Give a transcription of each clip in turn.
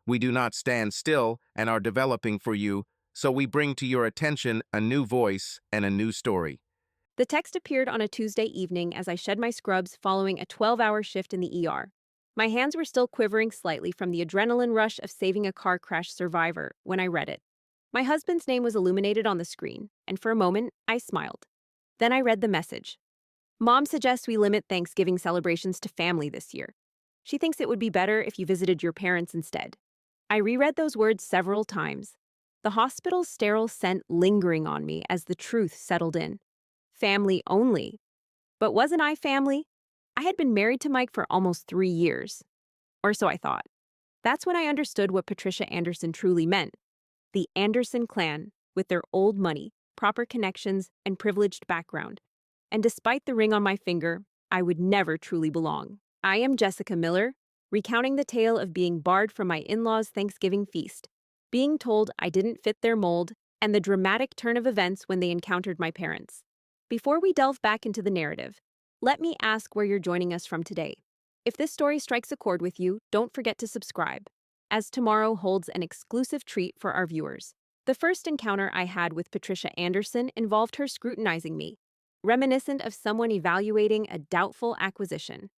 We do not stand still and are developing for you, so we bring to your attention a new voice and a new story. The text appeared on a Tuesday evening as I shed my scrubs following a 12-hour shift in the ER. My hands were still quivering slightly from the adrenaline rush of saving a car crash survivor when I read it. My husband's name was illuminated on the screen, and for a moment, I smiled. Then I read the message. Mom suggests we limit Thanksgiving celebrations to family this year. She thinks it would be better if you visited your parents instead. I reread those words several times, the hospital's sterile scent lingering on me as the truth settled in. Family only. But wasn't I family? I had been married to Mike for almost 3 years. Or so I thought. That's when I understood what Patricia Anderson truly meant. The Anderson clan, with their old money, proper connections, and privileged background. And despite the ring on my finger, I would never truly belong. I am Jessica Miller, recounting the tale of being barred from my in-laws' Thanksgiving feast, being told I didn't fit their mold, and the dramatic turn of events when they encountered my parents. Before we delve back into the narrative, let me ask where you're joining us from today. If this story strikes a chord with you, don't forget to subscribe, as tomorrow holds an exclusive treat for our viewers. The first encounter I had with Patricia Anderson involved her scrutinizing me, reminiscent of someone evaluating a doubtful acquisition.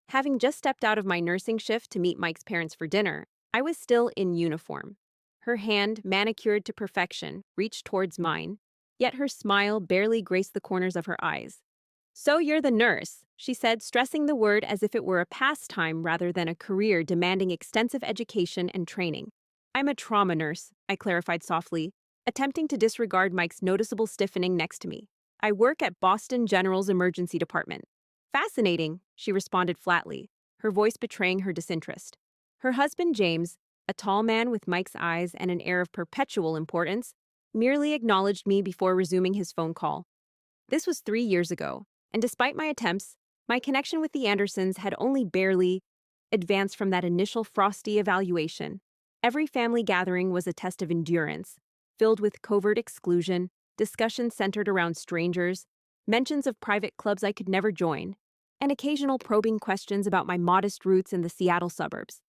Having just stepped out of my nursing shift to meet Mike's parents for dinner, I was still in uniform. Her hand, manicured to perfection, reached towards mine, yet her smile barely graced the corners of her eyes. "So you're the nurse," she said, stressing the word as if it were a pastime rather than a career demanding extensive education and training. "I'm a trauma nurse," I clarified softly, attempting to disregard Mike's noticeable stiffening next to me. "I work at Boston General's emergency department." "Fascinating," she responded flatly, her voice betraying her disinterest. Her husband, James, a tall man with Mike's eyes and an air of perpetual importance, merely acknowledged me before resuming his phone call. This was 3 years ago, and despite my attempts, my connection with the Andersons had only barely advanced from that initial frosty evaluation. Every family gathering was a test of endurance, filled with covert exclusion, discussions centered around strangers, mentions of private clubs I could never join, and occasional probing questions about my modest roots in the Seattle suburbs.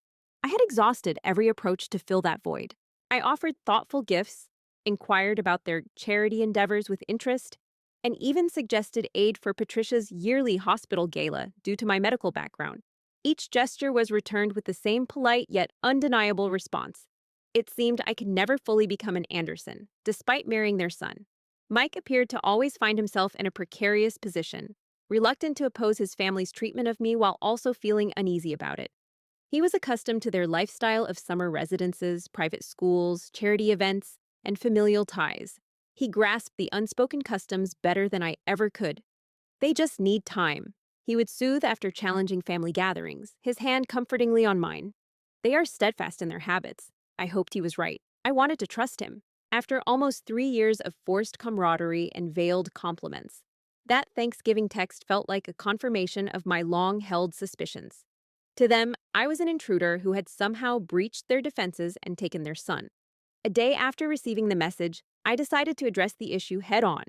I had exhausted every approach to fill that void. I offered thoughtful gifts, inquired about their charity endeavors with interest, and even suggested aid for Patricia's yearly hospital gala due to my medical background. Each gesture was returned with the same polite yet undeniable response. It seemed I could never fully become an Anderson, despite marrying their son. Mike appeared to always find himself in a precarious position, reluctant to oppose his family's treatment of me while also feeling uneasy about it. He was accustomed to their lifestyle of summer residences, private schools, charity events, and familial ties. He grasped the unspoken customs better than I ever could. "They just need time," he would soothe after challenging family gatherings, his hand comfortingly on mine. "They are steadfast in their habits." I hoped he was right. I wanted to trust him. After almost 3 years of forced camaraderie and veiled compliments, that Thanksgiving text felt like a confirmation of my long-held suspicions. To them, I was an intruder who had somehow breached their defenses and taken their son. A day after receiving the message, I decided to address the issue head-on.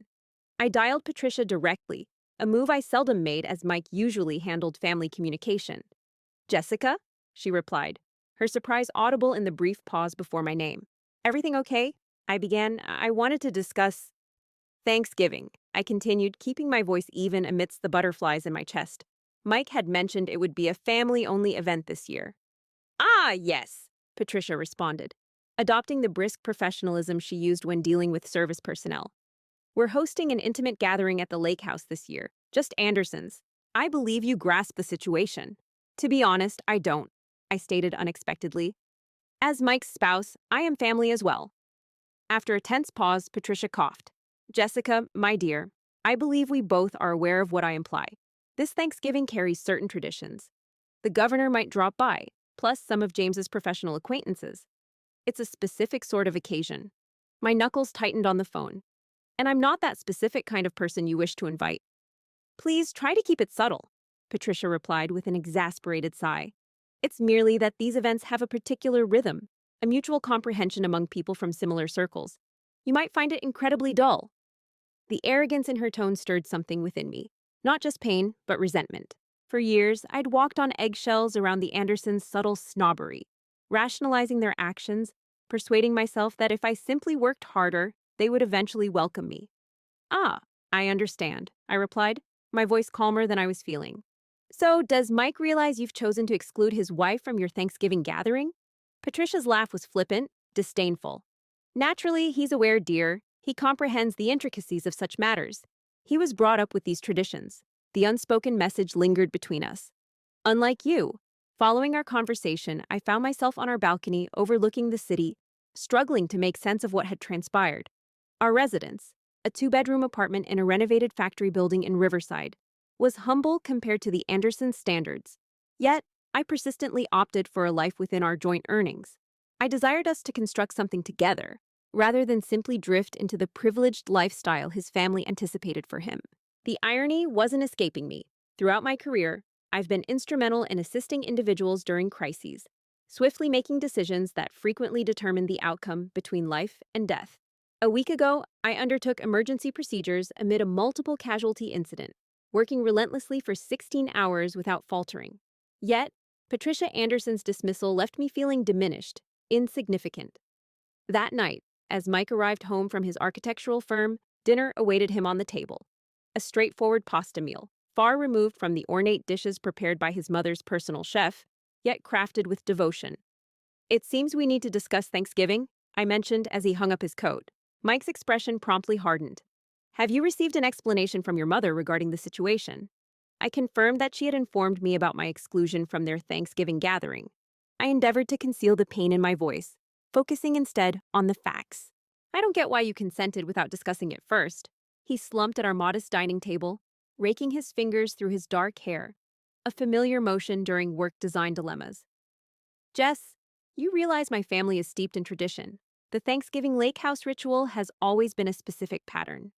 I dialed Patricia directly, a move I seldom made as Mike usually handled family communication. "Jessica?" she replied, her surprise audible in the brief pause before my name. "Everything okay?" I began. "I wanted to discuss Thanksgiving," I continued, keeping my voice even amidst the butterflies in my chest. Mike had mentioned it would be a family-only event this year. "Ah, yes," Patricia responded, adopting the brisk professionalism she used when dealing with service personnel. "We're hosting an intimate gathering at the lake house this year, just Andersons. I believe you grasp the situation." "To be honest, I don't," I stated unexpectedly. "As Mike's spouse, I am family as well." After a tense pause, Patricia coughed. "Jessica, my dear, I believe we both are aware of what I imply. This Thanksgiving carries certain traditions. The governor might drop by, plus some of James's professional acquaintances. It's a specific sort of occasion." My knuckles tightened on the phone. "And I'm not that specific kind of person you wish to invite." "Please try to keep it subtle," Patricia replied with an exasperated sigh. "It's merely that these events have a particular rhythm, a mutual comprehension among people from similar circles. You might find it incredibly dull." The arrogance in her tone stirred something within me. Not just pain, but resentment. For years, I'd walked on eggshells around the Andersons' subtle snobbery, rationalizing their actions, persuading myself that if I simply worked harder, they would eventually welcome me. Ah, I understand, I replied, my voice calmer than I was feeling. So, does Mike realize you've chosen to exclude his wife from your Thanksgiving gathering? Patricia's laugh was flippant, disdainful. Naturally, he's aware, dear. He comprehends the intricacies of such matters. He was brought up with these traditions. The unspoken message lingered between us. Unlike you, following our conversation, I found myself on our balcony overlooking the city, struggling to make sense of what had transpired. Our residence, a two-bedroom apartment in a renovated factory building in Riverside, was humble compared to the Andersons' standards. Yet, I persistently opted for a life within our joint earnings. I desired us to construct something together, rather than simply drift into the privileged lifestyle his family anticipated for him. The irony wasn't escaping me. Throughout my career, I've been instrumental in assisting individuals during crises, swiftly making decisions that frequently determine the outcome between life and death. A week ago, I undertook emergency procedures amid a multiple casualty incident, working relentlessly for 16 hours without faltering. Yet, Patricia Anderson's dismissal left me feeling diminished, insignificant. That night, as Mike arrived home from his architectural firm, dinner awaited him on the table. A straightforward pasta meal, far removed from the ornate dishes prepared by his mother's personal chef, yet crafted with devotion. It seems we need to discuss Thanksgiving, I mentioned as he hung up his coat. Mike's expression promptly hardened. Have you received an explanation from your mother regarding the situation? I confirmed that she had informed me about my exclusion from their Thanksgiving gathering. I endeavored to conceal the pain in my voice, focusing instead on the facts. I don't get why you consented without discussing it first. He slumped at our modest dining table, raking his fingers through his dark hair, a familiar motion during work design dilemmas. Jess, you realize my family is steeped in tradition. The Thanksgiving lake house ritual has always been a specific pattern.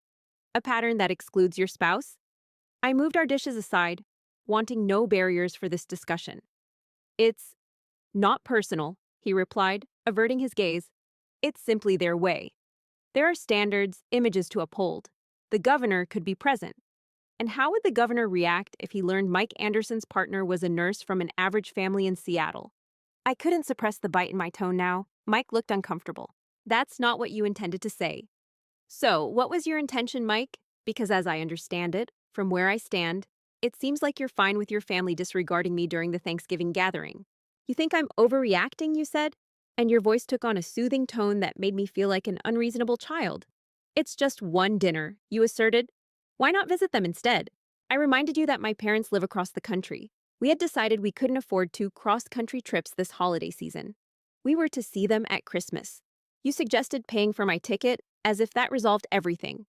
A pattern that excludes your spouse? I moved our dishes aside, wanting no barriers for this discussion. It's not personal, he replied, averting his gaze. It's simply their way. There are standards, images to uphold. The governor could be present. And how would the governor react if he learned Mike Anderson's partner was a nurse from an average family in Seattle? I couldn't suppress the bite in my tone now. Mike looked uncomfortable. That's not what you intended to say. So, what was your intention, Mike? Because as I understand it, from where I stand, it seems like you're fine with your family disregarding me during the Thanksgiving gathering. You think I'm overreacting, you said? And your voice took on a soothing tone that made me feel like an unreasonable child. It's just one dinner, you asserted. Why not visit them instead? I reminded you that my parents live across the country. We had decided we couldn't afford 2 cross-country trips this holiday season. We were to see them at Christmas. You suggested paying for my ticket, as if that resolved everything.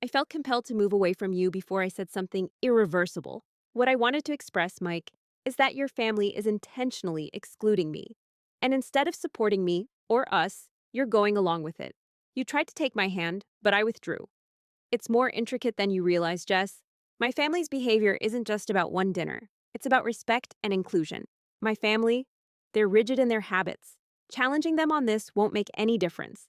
I felt compelled to move away from you before I said something irreversible. What I wanted to express, Mike, is that your family is intentionally excluding me. And instead of supporting me, or us, you're going along with it. You tried to take my hand, but I withdrew. It's more intricate than you realize, Jess. My family's behavior isn't just about one dinner. It's about respect and inclusion. My family, they're rigid in their habits. Challenging them on this won't make any difference.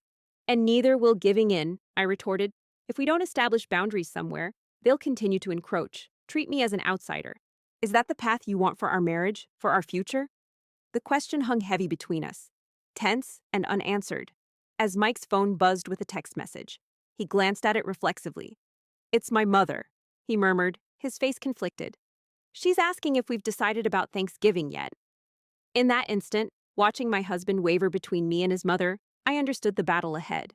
And neither will giving in, I retorted. If we don't establish boundaries somewhere, they'll continue to encroach, treat me as an outsider. Is that the path you want for our marriage, for our future? The question hung heavy between us, tense and unanswered. As Mike's phone buzzed with a text message, he glanced at it reflexively. It's my mother, he murmured, his face conflicted. She's asking if we've decided about Thanksgiving yet. In that instant, watching my husband waver between me and his mother, I understood the battle ahead.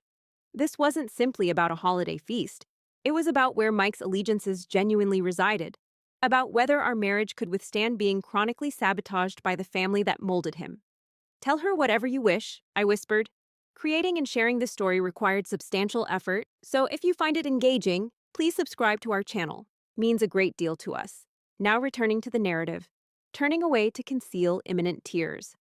This wasn't simply about a holiday feast. It was about where Mike's allegiances genuinely resided, about whether our marriage could withstand being chronically sabotaged by the family that molded him. Tell her whatever you wish, I whispered. Creating and sharing this story required substantial effort, so if you find it engaging, please subscribe to our channel. Means a great deal to us. Now returning to the narrative, turning away to conceal imminent tears.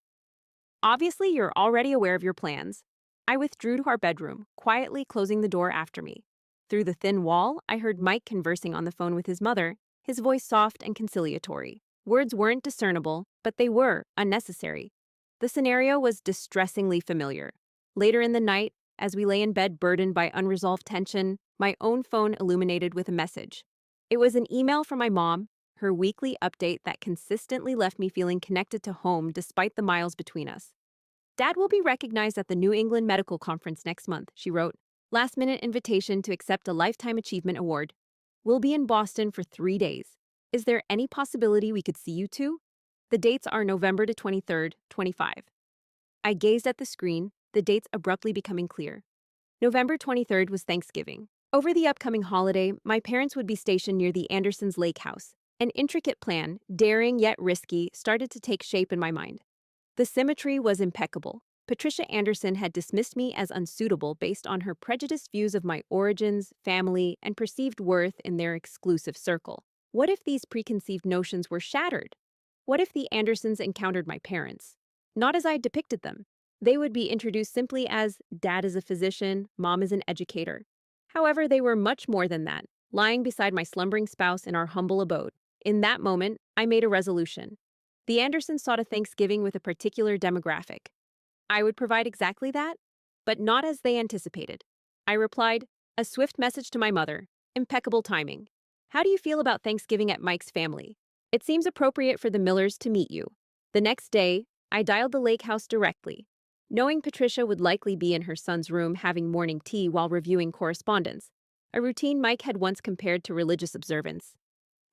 Obviously, you're already aware of your plans. I withdrew to our bedroom, quietly closing the door after me. Through the thin wall, I heard Mike conversing on the phone with his mother, his voice soft and conciliatory. Words weren't discernible, but they were unnecessary. The scenario was distressingly familiar. Later in the night, as we lay in bed burdened by unresolved tension, my own phone illuminated with a message. It was an email from my mom, her weekly update that consistently left me feeling connected to home despite the miles between us. Dad will be recognized at the New England Medical Conference next month, she wrote. Last minute invitation to accept a Lifetime Achievement Award. We'll be in Boston for 3 days. Is there any possibility we could see you two? The dates are November the 23rd, 25. I gazed at the screen, the dates abruptly becoming clear. November 23rd was Thanksgiving. Over the upcoming holiday, my parents would be stationed near the Andersons Lake House. An intricate plan, daring yet risky, started to take shape in my mind. The symmetry was impeccable. Patricia Anderson had dismissed me as unsuitable based on her prejudiced views of my origins, family, and perceived worth in their exclusive circle. What if these preconceived notions were shattered? What if the Andersons encountered my parents? Not as I depicted them. They would be introduced simply as Dad is a physician, Mom is an educator. However, they were much more than that, lying beside my slumbering spouse in our humble abode. In that moment, I made a resolution. The Andersons sought a Thanksgiving with a particular demographic. I would provide exactly that, but not as they anticipated. I replied, a swift message to my mother. Impeccable timing. How do you feel about Thanksgiving at Mike's family? It seems appropriate for the Millers to meet you. The next day, I dialed the lake house directly. Knowing Patricia would likely be in her son's room having morning tea while reviewing correspondence, a routine Mike had once compared to religious observance.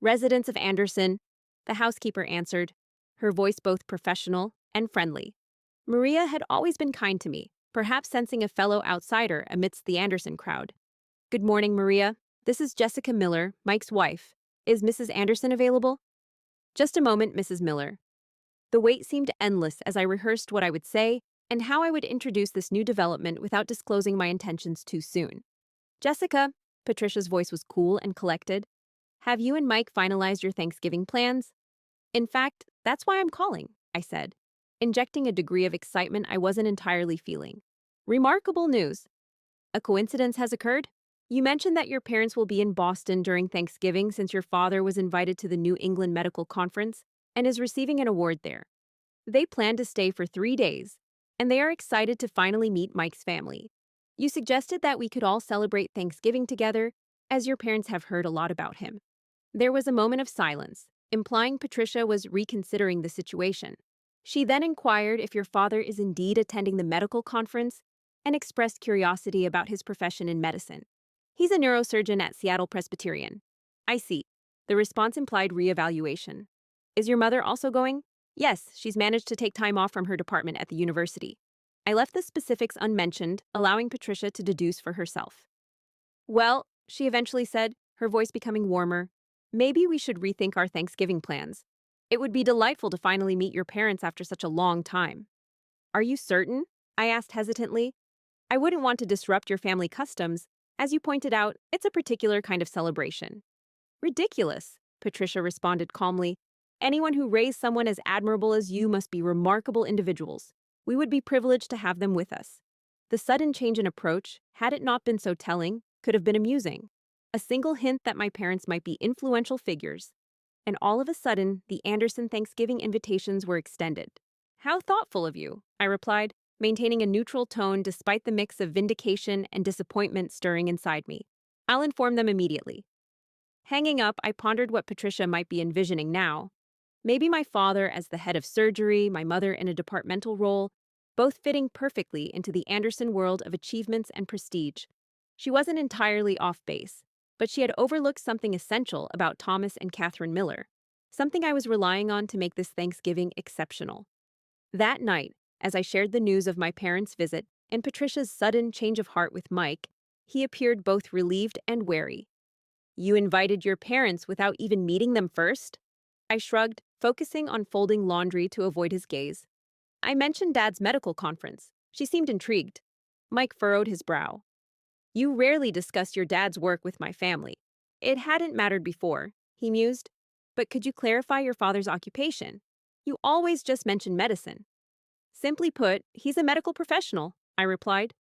Residents of Anderson, the housekeeper answered, her voice both professional and friendly. Maria had always been kind to me, perhaps sensing a fellow outsider amidst the Anderson crowd. Good morning, Maria. This is Jessica Miller, Mike's wife. Is Mrs. Anderson available? Just a moment, Mrs. Miller. The wait seemed endless as I rehearsed what I would say and how I would introduce this new development without disclosing my intentions too soon. Jessica, Patricia's voice was cool and collected. Have you and Mike finalized your Thanksgiving plans? In fact, that's why I'm calling, I said, injecting a degree of excitement I wasn't entirely feeling. Remarkable news. A coincidence has occurred? You mentioned that your parents will be in Boston during Thanksgiving since your father was invited to the New England Medical Conference and is receiving an award there. They plan to stay for 3 days, and they are excited to finally meet Mike's family. You suggested that we could all celebrate Thanksgiving together, as your parents have heard a lot about him. There was a moment of silence, implying Patricia was reconsidering the situation. She then inquired if your father is indeed attending the medical conference and expressed curiosity about his profession in medicine. He's a neurosurgeon at Seattle Presbyterian. I see. The response implied reevaluation. Is your mother also going? Yes, she's managed to take time off from her department at the university. I left the specifics unmentioned, allowing Patricia to deduce for herself. Well, she eventually said, her voice becoming warmer, maybe we should rethink our Thanksgiving plans. It would be delightful to finally meet your parents after such a long time. Are you certain? I asked hesitantly. I wouldn't want to disrupt your family customs. As you pointed out, it's a particular kind of celebration. Ridiculous, Patricia responded calmly. Anyone who raised someone as admirable as you must be remarkable individuals. We would be privileged to have them with us. The sudden change in approach, had it not been so telling, could have been amusing. A single hint that my parents might be influential figures. And all of a sudden, the Anderson Thanksgiving invitations were extended. How thoughtful of you, I replied, maintaining a neutral tone despite the mix of vindication and disappointment stirring inside me. I'll inform them immediately. Hanging up, I pondered what Patricia might be envisioning now. Maybe my father as the head of surgery, my mother in a departmental role, both fitting perfectly into the Anderson world of achievements and prestige. She wasn't entirely off base, but she had overlooked something essential about Thomas and Catherine Miller, something I was relying on to make this Thanksgiving exceptional. That night, as I shared the news of my parents' visit and Patricia's sudden change of heart with Mike, he appeared both relieved and wary. You invited your parents without even meeting them first? I shrugged, focusing on folding laundry to avoid his gaze. I mentioned Dad's medical conference. She seemed intrigued. Mike furrowed his brow. You rarely discuss your dad's work with my family. It hadn't mattered before, he mused. But could you clarify your father's occupation? You always just mention medicine. Simply put, he's a medical professional, I replied.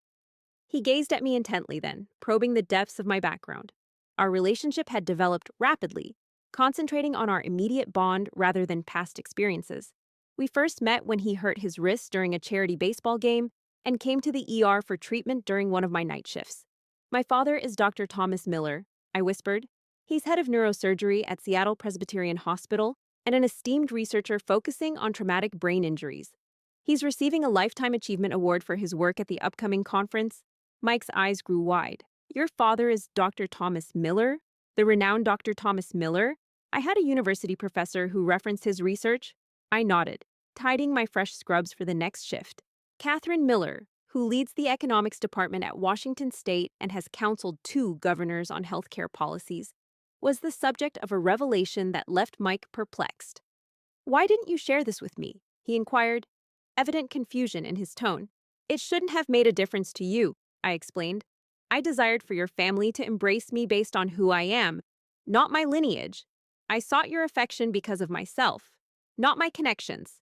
He gazed at me intently then, probing the depths of my background. Our relationship had developed rapidly, concentrating on our immediate bond rather than past experiences. We first met when he hurt his wrist during a charity baseball game and came to the ER for treatment during one of my night shifts. My father is Dr. Thomas Miller, I whispered. He's head of neurosurgery at Seattle Presbyterian Hospital and an esteemed researcher focusing on traumatic brain injuries. He's receiving a Lifetime Achievement Award for his work at the upcoming conference. Mike's eyes grew wide. Your father is Dr. Thomas Miller? The renowned Dr. Thomas Miller? I had a university professor who referenced his research. I nodded, tidying my fresh scrubs for the next shift. Catherine Miller, who leads the economics department at Washington State and has counseled 2 governors on healthcare policies, was the subject of a revelation that left Mike perplexed. Why didn't you share this with me? He inquired, evident confusion in his tone. It shouldn't have made a difference to you, I explained. I desired for your family to embrace me based on who I am, not my lineage. I sought your affection because of myself, not my connections.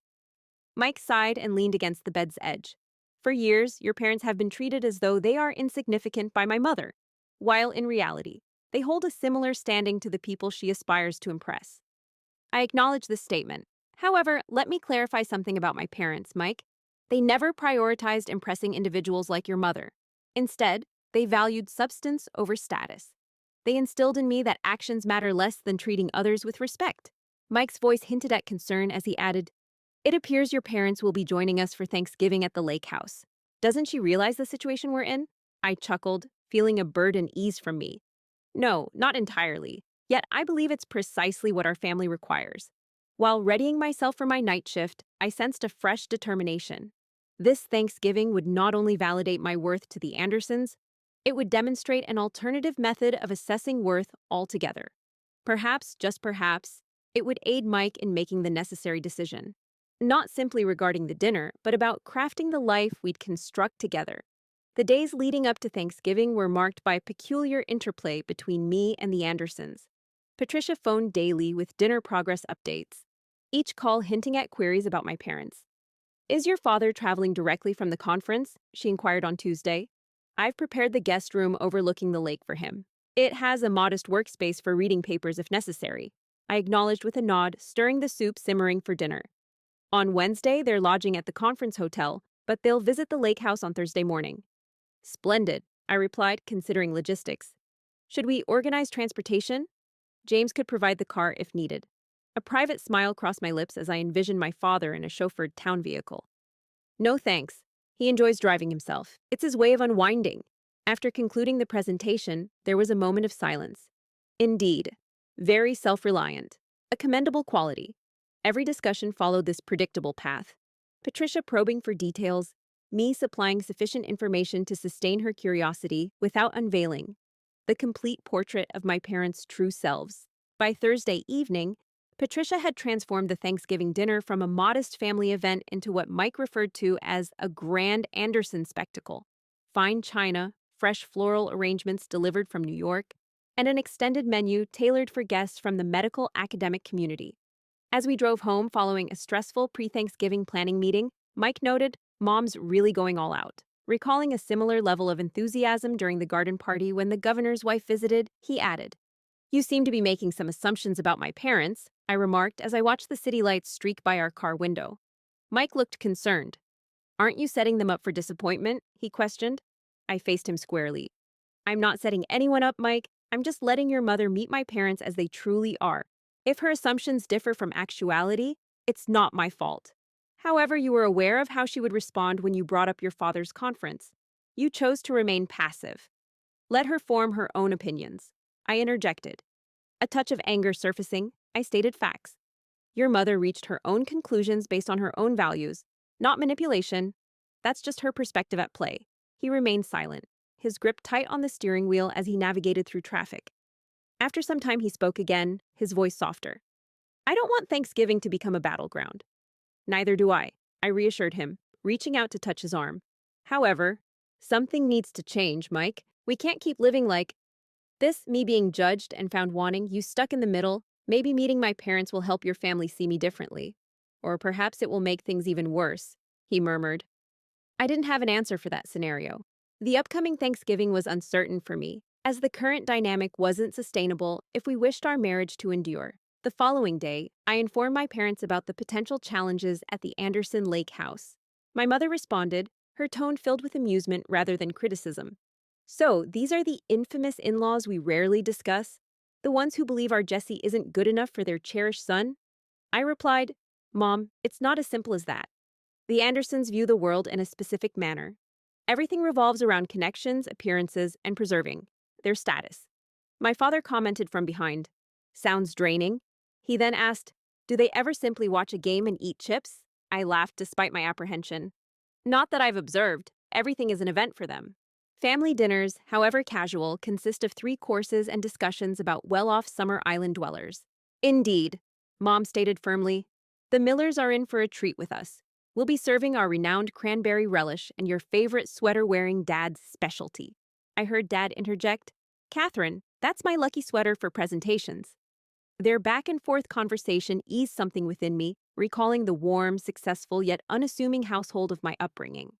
Mike sighed and leaned against the bed's edge. For years, your parents have been treated as though they are insignificant by my mother, while in reality, they hold a similar standing to the people she aspires to impress. I acknowledge this statement. However, let me clarify something about my parents, Mike. They never prioritized impressing individuals like your mother. Instead, they valued substance over status. They instilled in me that actions matter less than treating others with respect. Mike's voice hinted at concern as he added, it appears your parents will be joining us for Thanksgiving at the lake house. Doesn't she realize the situation we're in? I chuckled, feeling a burden ease from me. No, not entirely. Yet I believe it's precisely what our family requires. While readying myself for my night shift, I sensed a fresh determination. This Thanksgiving would not only validate my worth to the Andersons, it would demonstrate an alternative method of assessing worth altogether. Perhaps, just perhaps, it would aid Mike in making the necessary decision. Not simply regarding the dinner, but about crafting the life we'd construct together. The days leading up to Thanksgiving were marked by a peculiar interplay between me and the Andersons. Patricia phoned daily with dinner progress updates, each call hinting at queries about my parents. Is your father traveling directly from the conference? She inquired on Tuesday. I've prepared the guest room overlooking the lake for him. It has a modest workspace for reading papers if necessary. I acknowledged with a nod, stirring the soup simmering for dinner. On Wednesday, they're lodging at the conference hotel, but they'll visit the lake house on Thursday morning. Splendid, I replied, considering logistics. Should we organize transportation? James could provide the car if needed. A private smile crossed my lips as I envisioned my father in a chauffeured town vehicle. No thanks. He enjoys driving himself. It's his way of unwinding. After concluding the presentation, there was a moment of silence. Indeed, very self-reliant, a commendable quality. Every discussion followed this predictable path. Patricia probing for details, me supplying sufficient information to sustain her curiosity without unveiling the complete portrait of my parents' true selves. By Thursday evening, Patricia had transformed the Thanksgiving dinner from a modest family event into what Mike referred to as a grand Anderson spectacle. Fine china, fresh floral arrangements delivered from New York, and an extended menu tailored for guests from the medical academic community. As we drove home following a stressful pre-Thanksgiving planning meeting, Mike noted, Mom's really going all out. Recalling a similar level of enthusiasm during the garden party when the governor's wife visited, he added, You seem to be making some assumptions about my parents, I remarked as I watched the city lights streak by our car window. Mike looked concerned. Aren't you setting them up for disappointment? He questioned. I faced him squarely. I'm not setting anyone up, Mike. I'm just letting your mother meet my parents as they truly are. If her assumptions differ from actuality, it's not my fault. However, you were aware of how she would respond when you brought up your father's conference. You chose to remain passive. Let her form her own opinions. I interjected. A touch of anger surfacing, I stated facts. Your mother reached her own conclusions based on her own values, not manipulation. That's just her perspective at play. He remained silent, his grip tight on the steering wheel as he navigated through traffic. After some time he spoke again, his voice softer. I don't want Thanksgiving to become a battleground. Neither do I reassured him, reaching out to touch his arm. However, something needs to change, Mike. We can't keep living like this, me being judged and found wanting, you stuck in the middle. Maybe meeting my parents will help your family see me differently. Or perhaps it will make things even worse, he murmured. I didn't have an answer for that scenario. The upcoming Thanksgiving was uncertain for me, as the current dynamic wasn't sustainable if we wished our marriage to endure. The following day, I informed my parents about the potential challenges at the Anderson Lake House. My mother responded, her tone filled with amusement rather than criticism. So, these are the infamous in-laws we rarely discuss? The ones who believe our Jessie isn't good enough for their cherished son? I replied, Mom, it's not as simple as that. The Andersons view the world in a specific manner. Everything revolves around connections, appearances, and preserving their status. My father commented from behind, "Sounds draining." He then asked, "Do they ever simply watch a game and eat chips?" I laughed despite my apprehension. Not that I've observed, everything is an event for them. Family dinners, however casual, consist of 3 courses and discussions about well-off summer island dwellers. Indeed, Mom stated firmly, "The Millers are in for a treat with us. We'll be serving our renowned cranberry relish and your favorite sweater-wearing dad's specialty." I heard Dad interject, "Catherine, that's my lucky sweater for presentations." Their back-and-forth conversation eased something within me, recalling the warm, successful, yet unassuming household of my upbringing.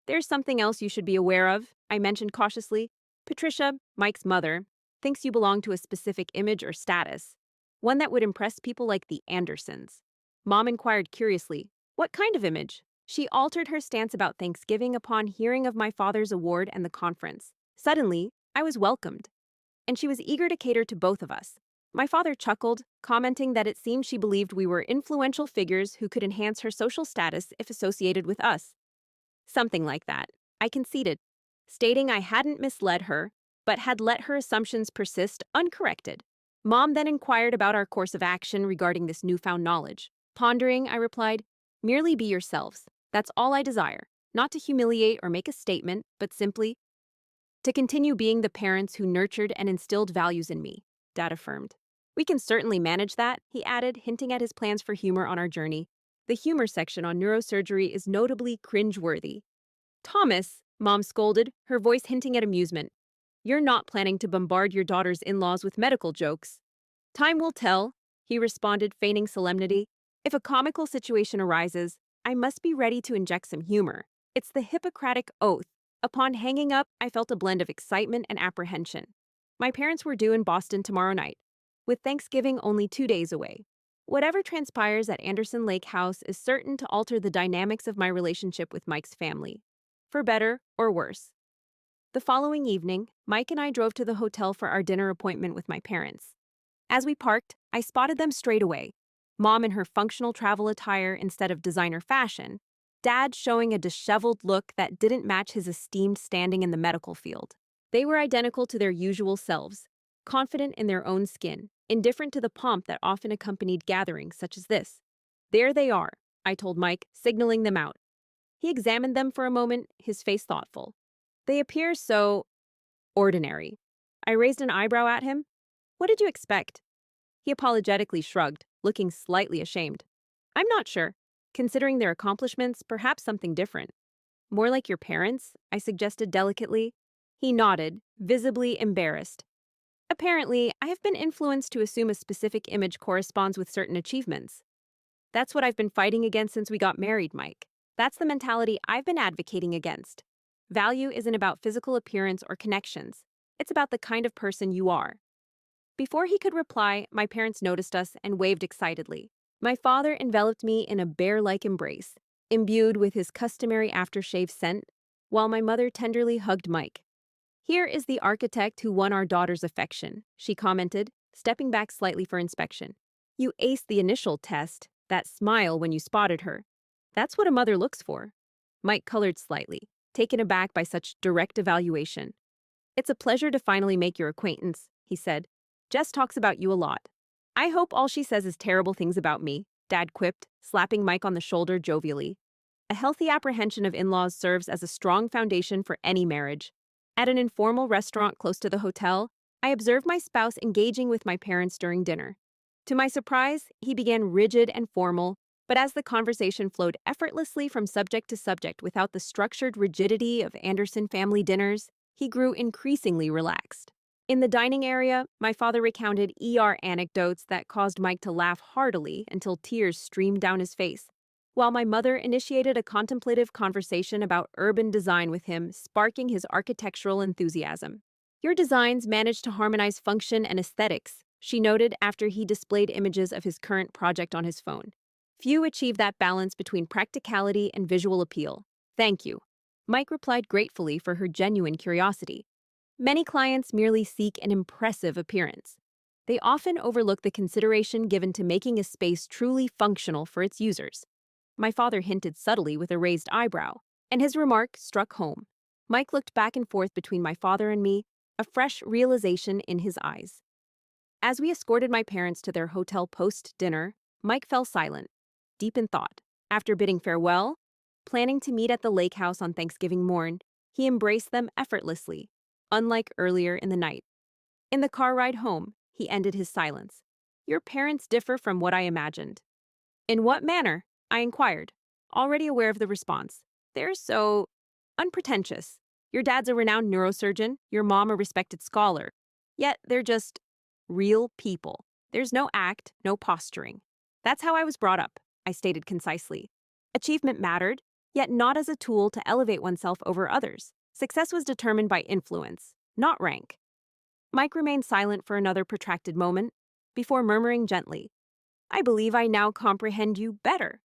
"There's something else you should be aware of," I mentioned cautiously. "Patricia, Mike's mother, thinks you belong to a specific image or status, one that would impress people like the Andersons." Mom inquired curiously, "What kind of image?" She altered her stance about Thanksgiving upon hearing of my father's award and the conference. Suddenly, I was welcomed, and she was eager to cater to both of us. My father chuckled, commenting that it seemed she believed we were influential figures who could enhance her social status if associated with us. Something like that, I conceded, stating I hadn't misled her, but had let her assumptions persist uncorrected. Mom then inquired about our course of action regarding this newfound knowledge. Pondering, I replied, "Merely be yourselves. That's all I desire. Not to humiliate or make a statement, but simply to continue being the parents who nurtured and instilled values in me," Dad affirmed. "We can certainly manage that," he added, hinting at his plans for humor on our journey. The humor section on neurosurgery is notably cringe-worthy. "Thomas," Mom scolded, her voice hinting at amusement, "you're not planning to bombard your daughter's in-laws with medical jokes." "Time will tell," he responded, feigning solemnity. "If a comical situation arises, I must be ready to inject some humor. It's the Hippocratic Oath." Upon hanging up, I felt a blend of excitement and apprehension. My parents were due in Boston tomorrow night, with Thanksgiving only 2 days away. Whatever transpires at Anderson Lake House is certain to alter the dynamics of my relationship with Mike's family, for better or worse. The following evening, Mike and I drove to the hotel for our dinner appointment with my parents. As we parked, I spotted them straight away. Mom in her functional travel attire instead of designer fashion, Dad showing a disheveled look that didn't match his esteemed standing in the medical field. They were identical to their usual selves, confident in their own skin, indifferent to the pomp that often accompanied gatherings such as this. "There they are," I told Mike, signaling them out. He examined them for a moment, his face thoughtful. "They appear so ordinary." I raised an eyebrow at him. "What did you expect?" He apologetically shrugged, looking slightly ashamed. "I'm not sure. Considering their accomplishments, perhaps something different." "More like your parents?" I suggested delicately. He nodded, visibly embarrassed. "Apparently, I have been influenced to assume a specific image corresponds with certain achievements. That's what I've been fighting against since we got married, Mike. That's the mentality I've been advocating against. Value isn't about physical appearance or connections. It's about the kind of person you are." Before he could reply, my parents noticed us and waved excitedly. My father enveloped me in a bear-like embrace, imbued with his customary aftershave scent, while my mother tenderly hugged Mike. "Here is the architect who won our daughter's affection," she commented, stepping back slightly for inspection. "You aced the initial test, that smile when you spotted her. That's what a mother looks for." Mike colored slightly, taken aback by such direct evaluation. "It's a pleasure to finally make your acquaintance," he said. "Jess talks about you a lot." "I hope all she says is terrible things about me," Dad quipped, slapping Mike on the shoulder jovially. A healthy apprehension of in-laws serves as a strong foundation for any marriage. At an informal restaurant close to the hotel, I observed my spouse engaging with my parents during dinner. To my surprise, he began rigid and formal, but as the conversation flowed effortlessly from subject to subject without the structured rigidity of Anderson family dinners, he grew increasingly relaxed. In the dining area, my father recounted ER anecdotes that caused Mike to laugh heartily until tears streamed down his face, while my mother initiated a contemplative conversation about urban design with him, sparking his architectural enthusiasm. "Your designs manage to harmonize function and aesthetics," she noted after he displayed images of his current project on his phone. "Few achieve that balance between practicality and visual appeal." "Thank you," Mike replied gratefully for her genuine curiosity. Many clients merely seek an impressive appearance. They often overlook the consideration given to making a space truly functional for its users. My father hinted subtly with a raised eyebrow, and his remark struck home. Mike looked back and forth between my father and me, a fresh realization in his eyes. As we escorted my parents to their hotel post-dinner, Mike fell silent, deep in thought. After bidding farewell, planning to meet at the lake house on Thanksgiving morn, he embraced them effortlessly, unlike earlier in the night. In the car ride home, he ended his silence. Your parents differ from what I imagined. In what manner? I inquired, already aware of the response. They're so unpretentious. Your dad's a renowned neurosurgeon, your mom a respected scholar. Yet they're just real people. There's no act, no posturing. That's how I was brought up, I stated concisely. Achievement mattered, yet not as a tool to elevate oneself over others. Success was determined by influence, not rank. Mike remained silent for another protracted moment, before murmuring gently, I believe I now comprehend you better.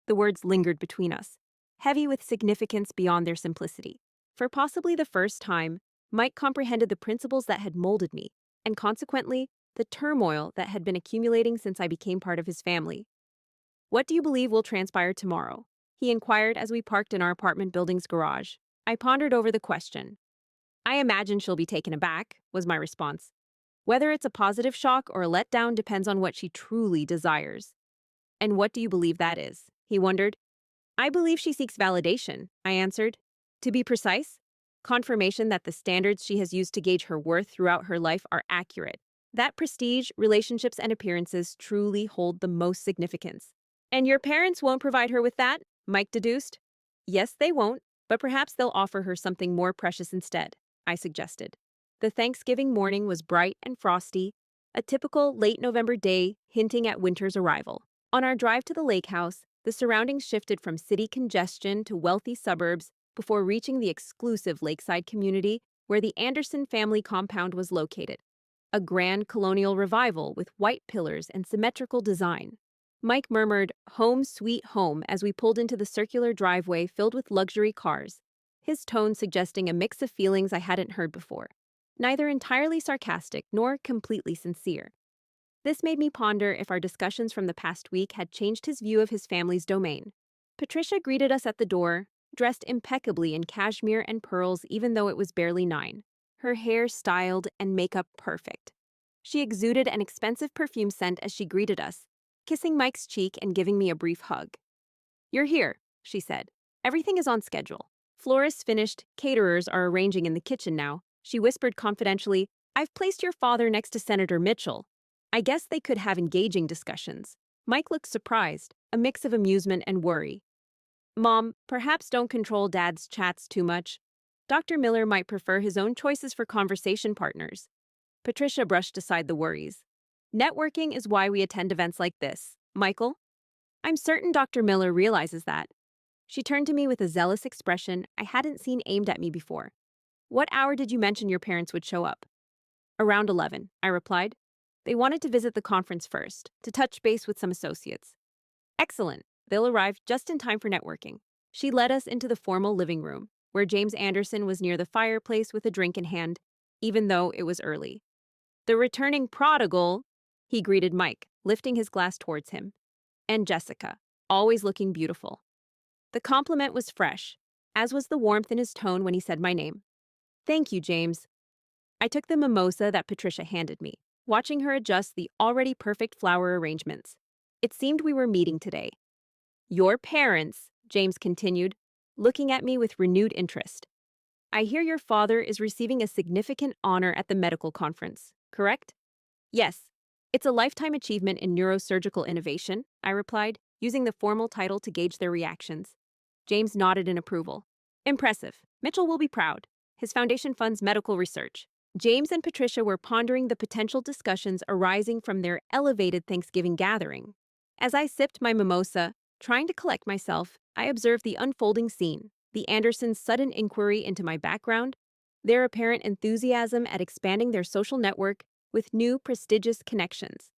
The words lingered between us, heavy with significance beyond their simplicity. For possibly the first time, Mike comprehended the principles that had molded me, and consequently, the turmoil that had been accumulating since I became part of his family. What do you believe will transpire tomorrow? He inquired as we parked in our apartment building's garage. I pondered over the question. I imagine she'll be taken aback, was my response. Whether it's a positive shock or a letdown depends on what she truly desires. And what do you believe that is? He wondered. I believe she seeks validation, I answered. To be precise, confirmation that the standards she has used to gauge her worth throughout her life are accurate. That prestige, relationships, and appearances truly hold the most significance. And your parents won't provide her with that? Mike deduced. Yes, they won't, but perhaps they'll offer her something more precious instead, I suggested. The Thanksgiving morning was bright and frosty, a typical late November day hinting at winter's arrival. On our drive to the lake house, the surroundings shifted from city congestion to wealthy suburbs before reaching the exclusive lakeside community where the Anderson family compound was located. A grand colonial revival with white pillars and symmetrical design. Mike murmured, "Home sweet home," as we pulled into the circular driveway filled with luxury cars, his tone suggesting a mix of feelings I hadn't heard before, neither entirely sarcastic nor completely sincere. This made me ponder if our discussions from the past week had changed his view of his family's domain. Patricia greeted us at the door, dressed impeccably in cashmere and pearls even though it was barely 9, her hair styled and makeup perfect. She exuded an expensive perfume scent as she greeted us, kissing Mike's cheek and giving me a brief hug. You're here, she said. Everything is on schedule. Florists finished, caterers are arranging in the kitchen now. She whispered confidentially, I've placed your father next to Senator Mitchell. I guess they could have engaging discussions. Mike looked surprised, a mix of amusement and worry. Mom, perhaps don't control Dad's chats too much. Dr. Miller might prefer his own choices for conversation partners. Patricia brushed aside the worries. Networking is why we attend events like this. Michael? I'm certain Dr. Miller realizes that. She turned to me with a zealous expression I hadn't seen aimed at me before. What hour did you mention your parents would show up? Around 11, I replied. They wanted to visit the conference first, to touch base with some associates. Excellent. They'll arrive just in time for networking. She led us into the formal living room, where James Anderson was near the fireplace with a drink in hand, even though it was early. The returning prodigal, he greeted Mike, lifting his glass towards him. And Jessica, always looking beautiful. The compliment was fresh, as was the warmth in his tone when he said my name. Thank you, James. I took the mimosa that Patricia handed me, watching her adjust the already perfect flower arrangements. It seemed we were meeting today. Your parents, James continued, looking at me with renewed interest. I hear your father is receiving a significant honor at the medical conference, correct? Yes. It's a lifetime achievement in neurosurgical innovation, I replied, using the formal title to gauge their reactions. James nodded in approval. Impressive. Mitchell will be proud. His foundation funds medical research. James and Patricia were pondering the potential discussions arising from their elevated Thanksgiving gathering. As I sipped my mimosa, trying to collect myself, I observed the unfolding scene, the Andersons' sudden inquiry into my background, their apparent enthusiasm at expanding their social network with new prestigious connections.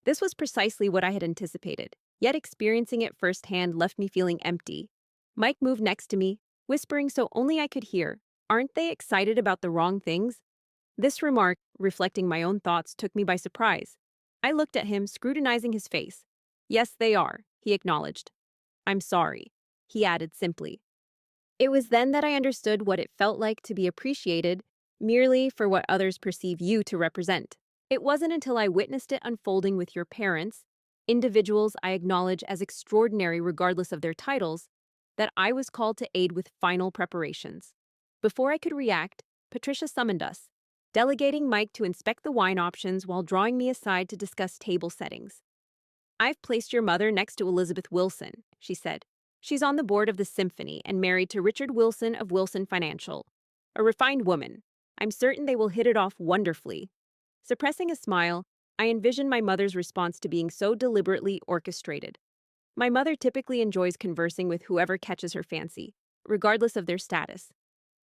This was precisely what I had anticipated, yet experiencing it firsthand left me feeling empty. Mike moved next to me, whispering so only I could hear, Aren't they excited about the wrong things? This remark, reflecting my own thoughts, took me by surprise. I looked at him, scrutinizing his face. Yes, they are, he acknowledged. I'm sorry, he added simply. It was then that I understood what it felt like to be appreciated merely for what others perceive you to represent. It wasn't until I witnessed it unfolding with your parents, individuals I acknowledge as extraordinary regardless of their titles, that I was called to aid with final preparations. Before I could react, Patricia summoned us, delegating Mike to inspect the wine options while drawing me aside to discuss table settings. I've placed your mother next to Elizabeth Wilson, she said. She's on the board of the Symphony and married to Richard Wilson of Wilson Financial. A refined woman. I'm certain they will hit it off wonderfully. Suppressing a smile, I envisioned my mother's response to being so deliberately orchestrated. My mother typically enjoys conversing with whoever catches her fancy, regardless of their status.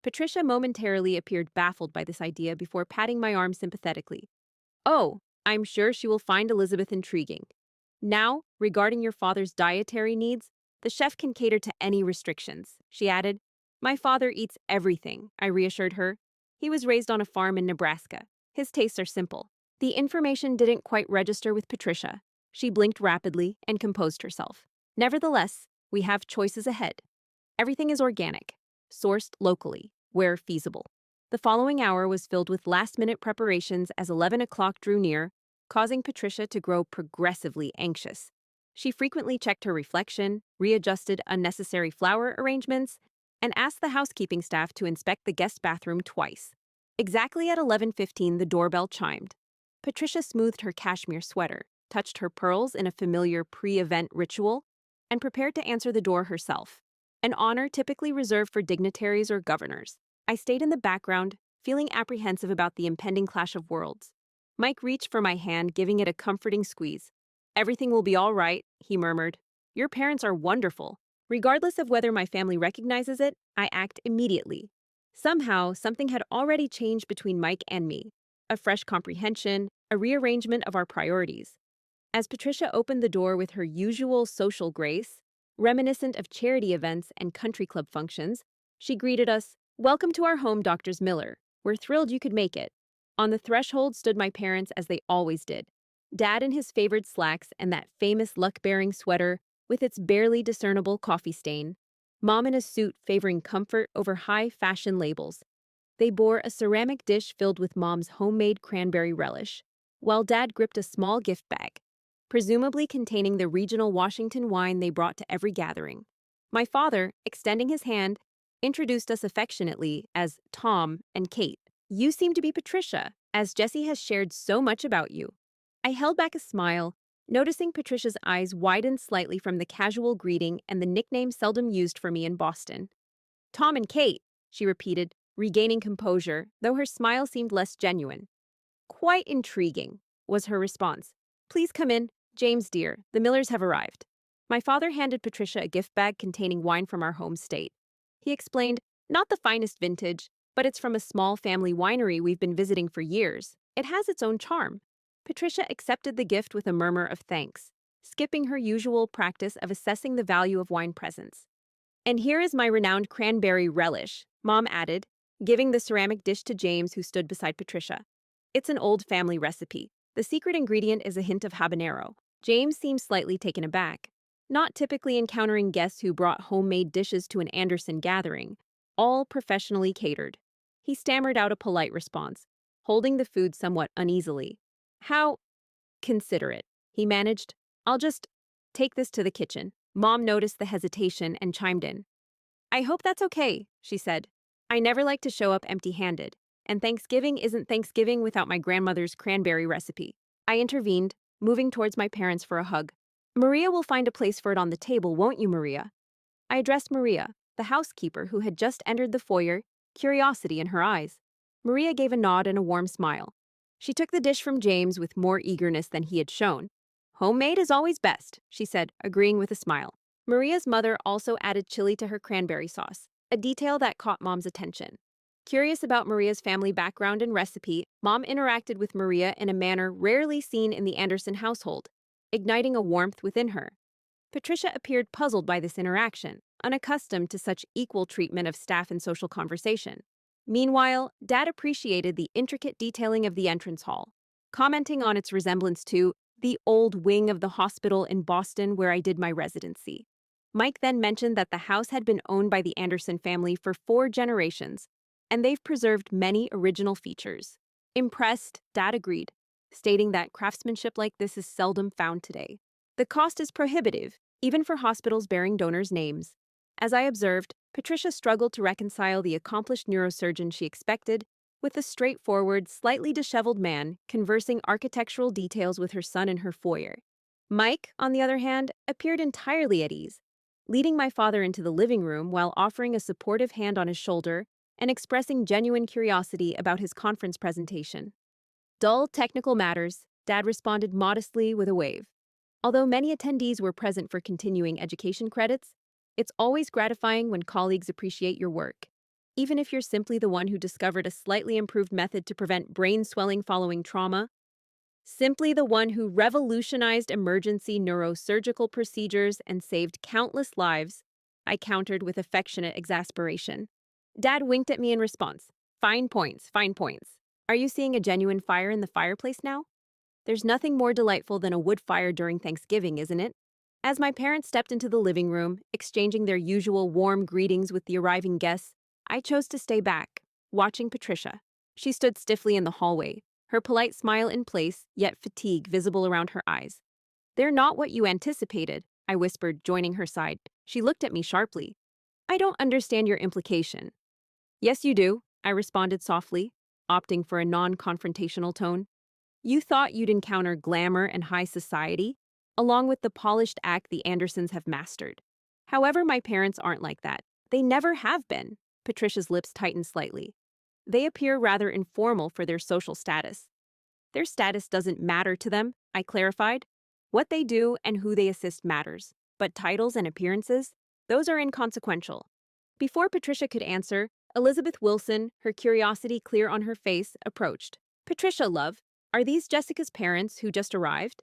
Patricia momentarily appeared baffled by this idea before patting my arm sympathetically. Oh, I'm sure she will find Elizabeth intriguing. Now, regarding your father's dietary needs, the chef can cater to any restrictions, she added. My father eats everything, I reassured her. He was raised on a farm in Nebraska. His tastes are simple. The information didn't quite register with Patricia. She blinked rapidly and composed herself. Nevertheless, we have choices ahead. Everything is organic, sourced locally, where feasible. The following hour was filled with last-minute preparations as 11 o'clock drew near, causing Patricia to grow progressively anxious. She frequently checked her reflection, readjusted unnecessary flower arrangements, and asked the housekeeping staff to inspect the guest bathroom twice. Exactly at 11:15, the doorbell chimed. Patricia smoothed her cashmere sweater, touched her pearls in a familiar pre-event ritual, and prepared to answer the door herself, an honor typically reserved for dignitaries or governors. I stayed in the background, feeling apprehensive about the impending clash of worlds. Mike reached for my hand, giving it a comforting squeeze. Everything will be all right, he murmured. Your parents are wonderful. Regardless of whether my family recognizes it, I act immediately. Somehow, something had already changed between Mike and me. A fresh comprehension, a rearrangement of our priorities. As Patricia opened the door with her usual social grace, reminiscent of charity events and country club functions, she greeted us, "Welcome to our home, Doctors Miller. We're thrilled you could make it." On the threshold stood my parents as they always did. Dad in his favored slacks and that famous luck-bearing sweater with its barely discernible coffee stain. Mom in a suit favoring comfort over high-fashion labels. They bore a ceramic dish filled with Mom's homemade cranberry relish, while Dad gripped a small gift bag, presumably containing the regional Washington wine they brought to every gathering. My father, extending his hand, introduced us affectionately as Tom and Kate. You seem to be Patricia, as Jessie has shared so much about you. I held back a smile, noticing Patricia's eyes widen slightly from the casual greeting and the nickname seldom used for me in Boston. Tom and Kate, she repeated, regaining composure, though her smile seemed less genuine. Quite intriguing, was her response. Please come in, James dear, the Millers have arrived. My father handed Patricia a gift bag containing wine from our home state. He explained, not the finest vintage, but it's from a small family winery we've been visiting for years. It has its own charm. Patricia accepted the gift with a murmur of thanks, skipping her usual practice of assessing the value of wine presents. And here is my renowned cranberry relish, Mom added, giving the ceramic dish to James, who stood beside Patricia. It's an old family recipe. The secret ingredient is a hint of habanero. James seemed slightly taken aback, not typically encountering guests who brought homemade dishes to an Anderson gathering, all professionally catered. He stammered out a polite response, holding the food somewhat uneasily. How considerate, he managed. I'll just take this to the kitchen. Mom noticed the hesitation and chimed in. I hope that's okay, she said. I never like to show up empty-handed, and Thanksgiving isn't Thanksgiving without my grandmother's cranberry recipe. I intervened, moving towards my parents for a hug. Maria will find a place for it on the table, won't you, Maria? I addressed Maria, the housekeeper who had just entered the foyer, curiosity in her eyes. Maria gave a nod and a warm smile. She took the dish from James with more eagerness than he had shown. Homemade is always best, she said, agreeing with a smile. Maria's mother also added chili to her cranberry sauce, a detail that caught Mom's attention. Curious about Maria's family background and recipe, Mom interacted with Maria in a manner rarely seen in the Anderson household, igniting a warmth within her. Patricia appeared puzzled by this interaction, unaccustomed to such equal treatment of staff in social conversation. Meanwhile, Dad appreciated the intricate detailing of the entrance hall, commenting on its resemblance to the old wing of the hospital in Boston where I did my residency. Mike then mentioned that the house had been owned by the Anderson family for 4 generations, and they've preserved many original features. Impressed, Dad agreed, stating that craftsmanship like this is seldom found today. The cost is prohibitive, even for hospitals bearing donors' names. As I observed, Patricia struggled to reconcile the accomplished neurosurgeon she expected with the straightforward, slightly disheveled man conversing architectural details with her son in her foyer. Mike, on the other hand, appeared entirely at ease, leading my father into the living room while offering a supportive hand on his shoulder and expressing genuine curiosity about his conference presentation. Dull technical matters, Dad responded modestly with a wave. Although many attendees were present for continuing education credits, it's always gratifying when colleagues appreciate your work, even if you're simply the one who discovered a slightly improved method to prevent brain swelling following trauma. Simply the one who revolutionized emergency neurosurgical procedures and saved countless lives, I countered with affectionate exasperation. Dad winked at me in response. Fine points, fine points. Are you seeing a genuine fire in the fireplace now? There's nothing more delightful than a wood fire during Thanksgiving, isn't it? As my parents stepped into the living room, exchanging their usual warm greetings with the arriving guests, I chose to stay back, watching Patricia. She stood stiffly in the hallway, her polite smile in place, yet fatigue visible around her eyes. They're not what you anticipated, I whispered, joining her side. She looked at me sharply. I don't understand your implication. Yes, you do, I responded softly, opting for a non-confrontational tone. You thought you'd encounter glamour and high society, along with the polished act the Andersons have mastered. However, my parents aren't like that. They never have been. Patricia's lips tightened slightly. They appear rather informal for their social status. Their status doesn't matter to them, I clarified. What they do and who they assist matters, but titles and appearances, those are inconsequential. Before Patricia could answer, Elizabeth Wilson, her curiosity clear on her face, approached. Patricia, love, are these Jessica's parents who just arrived?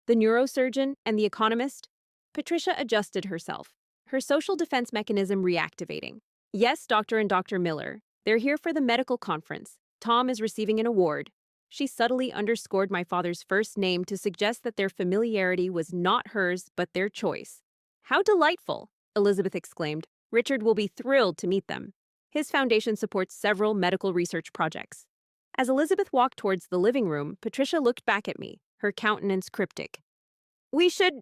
The neurosurgeon and the economist? Patricia adjusted herself, her social defense mechanism reactivating. Yes, Dr. and Dr. Miller. They're here for the medical conference. Tom is receiving an award. She subtly underscored my father's first name to suggest that their familiarity was not hers, but their choice. How delightful, Elizabeth exclaimed. Richard will be thrilled to meet them. His foundation supports several medical research projects. As Elizabeth walked towards the living room, Patricia looked back at me, her countenance cryptic. We should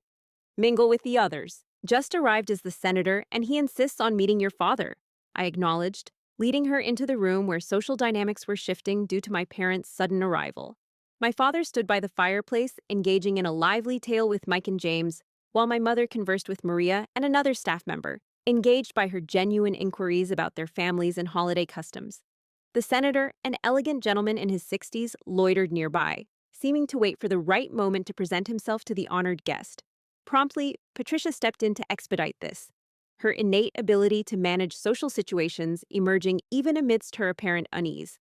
mingle with the others. Just arrived as the senator, and he insists on meeting your father, I acknowledged, leading her into the room where social dynamics were shifting due to my parents' sudden arrival. My father stood by the fireplace, engaging in a lively tale with Mike and James, while my mother conversed with Maria and another staff member, engaged by her genuine inquiries about their families and holiday customs. The senator, an elegant gentleman in his 60s, loitered nearby, seeming to wait for the right moment to present himself to the honored guest. Promptly, Patricia stepped in to expedite this, her innate ability to manage social situations emerging even amidst her apparent unease.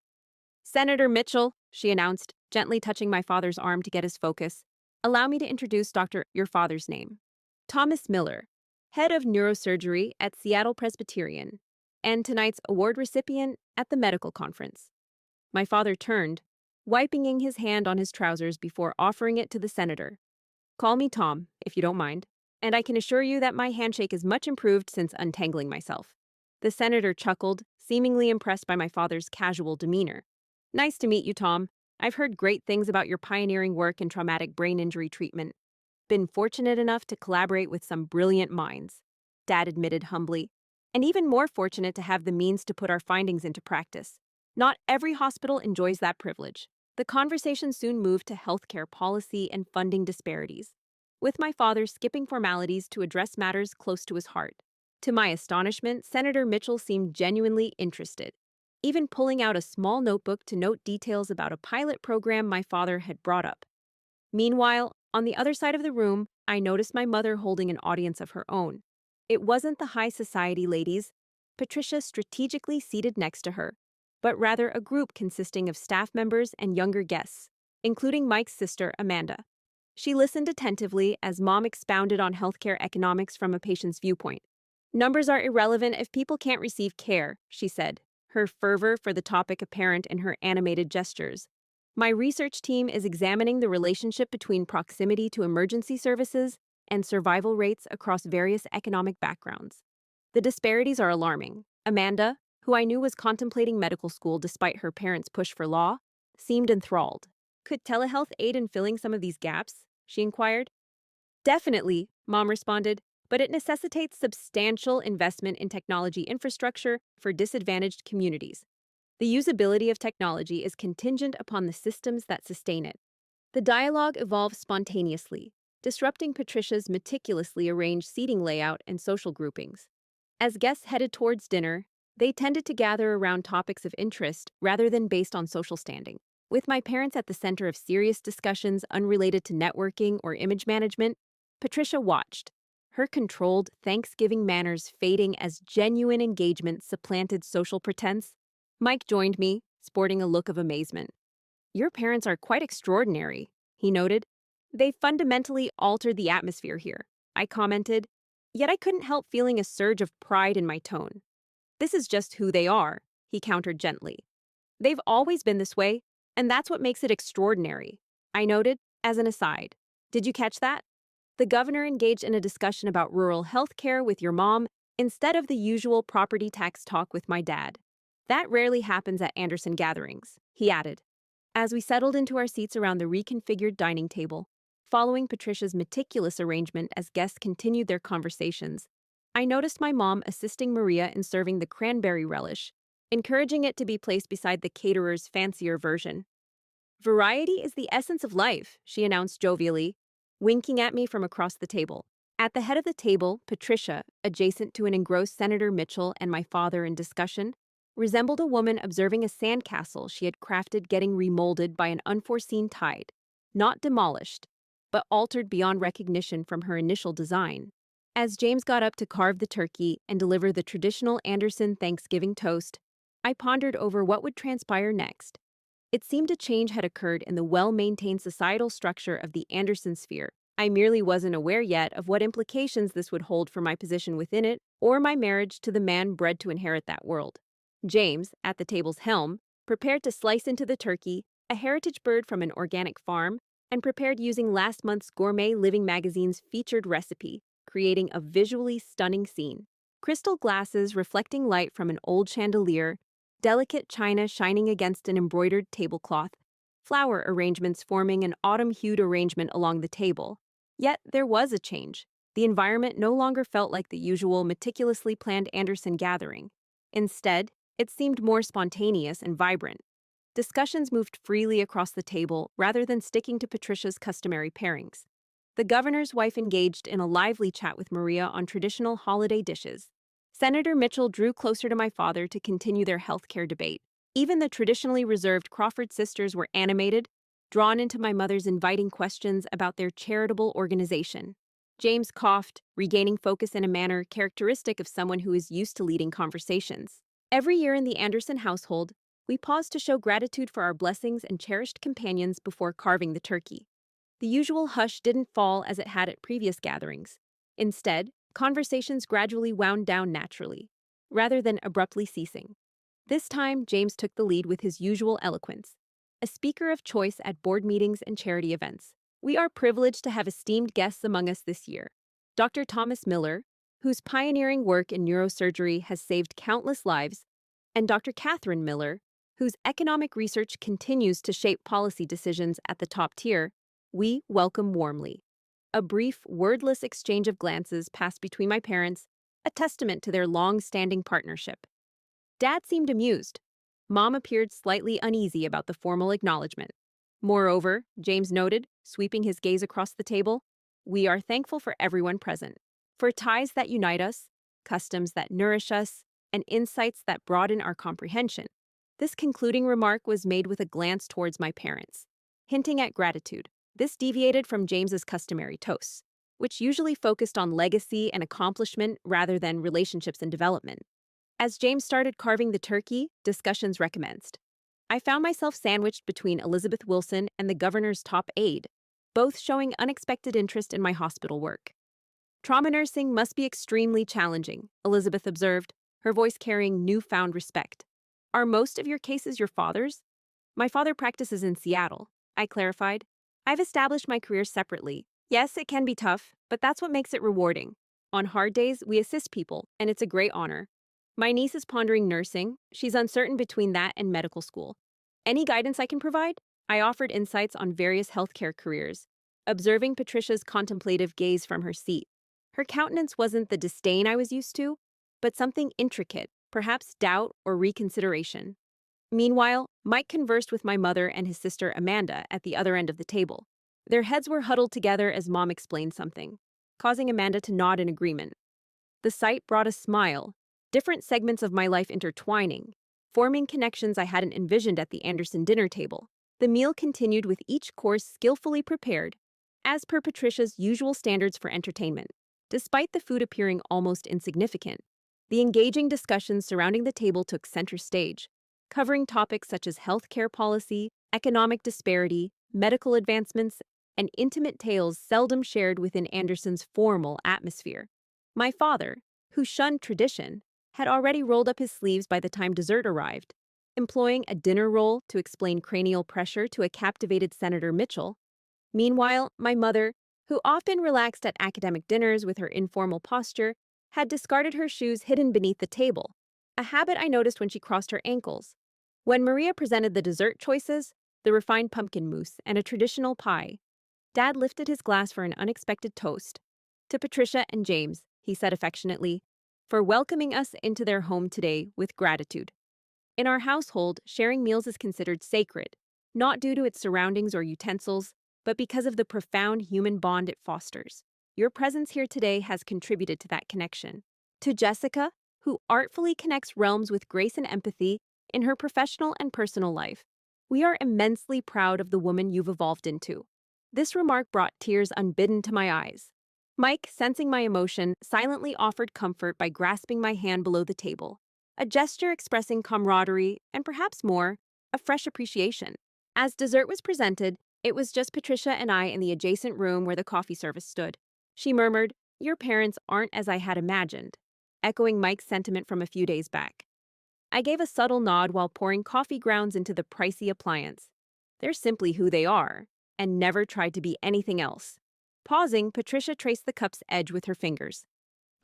Senator Mitchell, she announced, gently touching my father's arm to get his focus, allow me to introduce your father's name. Thomas Miller, head of neurosurgery at Seattle Presbyterian, and tonight's award recipient at the medical conference. My father turned, wiping his hand on his trousers before offering it to the senator. Call me Tom, if you don't mind, and I can assure you that my handshake is much improved since untangling myself. The senator chuckled, seemingly impressed by my father's casual demeanor. Nice to meet you, Tom. I've heard great things about your pioneering work in traumatic brain injury treatment. Been fortunate enough to collaborate with some brilliant minds, Dad admitted humbly, and even more fortunate to have the means to put our findings into practice. Not every hospital enjoys that privilege. The conversation soon moved to healthcare policy and funding disparities, with my father skipping formalities to address matters close to his heart. To my astonishment, Senator Mitchell seemed genuinely interested, even pulling out a small notebook to note details about a pilot program my father had brought up. Meanwhile, on the other side of the room, I noticed my mother holding an audience of her own. It wasn't the high society ladies, Patricia strategically seated next to her, but rather a group consisting of staff members and younger guests, including Mike's sister, Amanda. She listened attentively as Mom expounded on healthcare economics from a patient's viewpoint. Numbers are irrelevant if people can't receive care, she said, her fervor for the topic apparent in her animated gestures. My research team is examining the relationship between proximity to emergency services and survival rates across various economic backgrounds. The disparities are alarming. Amanda, who I knew was contemplating medical school despite her parents' push for law, seemed enthralled. Could telehealth aid in filling some of these gaps? She inquired. Definitely, Mom responded, but it necessitates substantial investment in technology infrastructure for disadvantaged communities. The usability of technology is contingent upon the systems that sustain it. The dialogue evolved spontaneously, disrupting Patricia's meticulously arranged seating layout and social groupings. As guests headed towards dinner, they tended to gather around topics of interest rather than based on social standing. With my parents at the center of serious discussions unrelated to networking or image management, Patricia watched, her controlled Thanksgiving manners fading as genuine engagement supplanted social pretense. Mike joined me, sporting a look of amazement. Your parents are quite extraordinary, he noted. They fundamentally altered the atmosphere here, I commented, yet I couldn't help feeling a surge of pride in my tone. This is just who they are, he countered gently. They've always been this way, and that's what makes it extraordinary, I noted, as an aside. Did you catch that? The governor engaged in a discussion about rural health care with your mom instead of the usual property tax talk with my dad. That rarely happens at Anderson gatherings, he added. As we settled into our seats around the reconfigured dining table, following Patricia's meticulous arrangement as guests continued their conversations, I noticed my mom assisting Maria in serving the cranberry relish, encouraging it to be placed beside the caterer's fancier version. Variety is the essence of life, she announced jovially, winking at me from across the table. At the head of the table, Patricia, adjacent to an engrossed Senator Mitchell and my father in discussion, resembled a woman observing a sandcastle she had crafted getting remolded by an unforeseen tide, not demolished, but altered beyond recognition from her initial design. As James got up to carve the turkey and deliver the traditional Anderson Thanksgiving toast, I pondered over what would transpire next. It seemed a change had occurred in the well-maintained societal structure of the Anderson sphere. I merely wasn't aware yet of what implications this would hold for my position within it or my marriage to the man bred to inherit that world. James, at the table's helm, prepared to slice into the turkey, a heritage bird from an organic farm, and prepared using last month's Gourmet Living magazine's featured recipe, creating a visually stunning scene. Crystal glasses reflecting light from an old chandelier, delicate china shining against an embroidered tablecloth, flower arrangements forming an autumn-hued arrangement along the table. Yet there was a change. The environment no longer felt like the usual meticulously planned Anderson gathering. Instead, it seemed more spontaneous and vibrant. Discussions moved freely across the table rather than sticking to Patricia's customary pairings. The governor's wife engaged in a lively chat with Maria on traditional holiday dishes. Senator Mitchell drew closer to my father to continue their healthcare debate. Even the traditionally reserved Crawford sisters were animated, drawn into my mother's inviting questions about their charitable organization. James coughed, regaining focus in a manner characteristic of someone who is used to leading conversations. Every year in the Anderson household, we paused to show gratitude for our blessings and cherished companions before carving the turkey. The usual hush didn't fall as it had at previous gatherings. Instead, conversations gradually wound down naturally, rather than abruptly ceasing. This time, James took the lead with his usual eloquence, a speaker of choice at board meetings and charity events. We are privileged to have esteemed guests among us this year. Dr. Thomas Miller, whose pioneering work in neurosurgery has saved countless lives, and Dr. Catherine Miller, whose economic research continues to shape policy decisions at the top tier, we welcome warmly. A brief, wordless exchange of glances passed between my parents, a testament to their long-standing partnership. Dad seemed amused. Mom appeared slightly uneasy about the formal acknowledgement. Moreover, James noted, sweeping his gaze across the table, we are thankful for everyone present, for ties that unite us, customs that nourish us, and insights that broaden our comprehension. This concluding remark was made with a glance towards my parents, hinting at gratitude. This deviated from James's customary toasts, which usually focused on legacy and accomplishment rather than relationships and development. As James started carving the turkey, discussions recommenced. I found myself sandwiched between Elizabeth Wilson and the governor's top aide, both showing unexpected interest in my hospital work. Trauma nursing must be extremely challenging, Elizabeth observed, her voice carrying newfound respect. Are most of your cases your father's? My father practices in Seattle, I clarified. I've established my career separately. Yes, it can be tough, but that's what makes it rewarding. On hard days, we assist people, and it's a great honor. My niece is pondering nursing. She's uncertain between that and medical school. Any guidance I can provide? I offered insights on various healthcare careers, observing Patricia's contemplative gaze from her seat. Her countenance wasn't the disdain I was used to, but something intricate, perhaps doubt or reconsideration. Meanwhile, Mike conversed with my mother and his sister Amanda at the other end of the table. Their heads were huddled together as Mom explained something, causing Amanda to nod in agreement. The sight brought a smile, different segments of my life intertwining, forming connections I hadn't envisioned at the Anderson dinner table. The meal continued with each course skillfully prepared, as per Patricia's usual standards for entertainment. Despite the food appearing almost insignificant, the engaging discussions surrounding the table took center stage, covering topics such as healthcare policy, economic disparity, medical advancements, and intimate tales seldom shared within Anderson's formal atmosphere. My father, who shunned tradition, had already rolled up his sleeves by the time dessert arrived, employing a dinner roll to explain cranial pressure to a captivated Senator Mitchell. Meanwhile, my mother, who often relaxed at academic dinners with her informal posture, had discarded her shoes hidden beneath the table, a habit I noticed when she crossed her ankles. When Maria presented the dessert choices, the refined pumpkin mousse and a traditional pie, Dad lifted his glass for an unexpected toast. To Patricia and James, he said affectionately, for welcoming us into their home today with gratitude. In our household, sharing meals is considered sacred, not due to its surroundings or utensils, but because of the profound human bond it fosters. Your presence here today has contributed to that connection. To Jessica, who artfully connects realms with grace and empathy in her professional and personal life, we are immensely proud of the woman you've evolved into. This remark brought tears unbidden to my eyes. Mike, sensing my emotion, silently offered comfort by grasping my hand below the table, a gesture expressing camaraderie and perhaps more, a fresh appreciation. As dessert was presented, it was just Patricia and I in the adjacent room where the coffee service stood. She murmured, "Your parents aren't as I had imagined," echoing Mike's sentiment from a few days back. I gave a subtle nod while pouring coffee grounds into the pricey appliance. They're simply who they are, and never tried to be anything else. Pausing, Patricia traced the cup's edge with her fingers.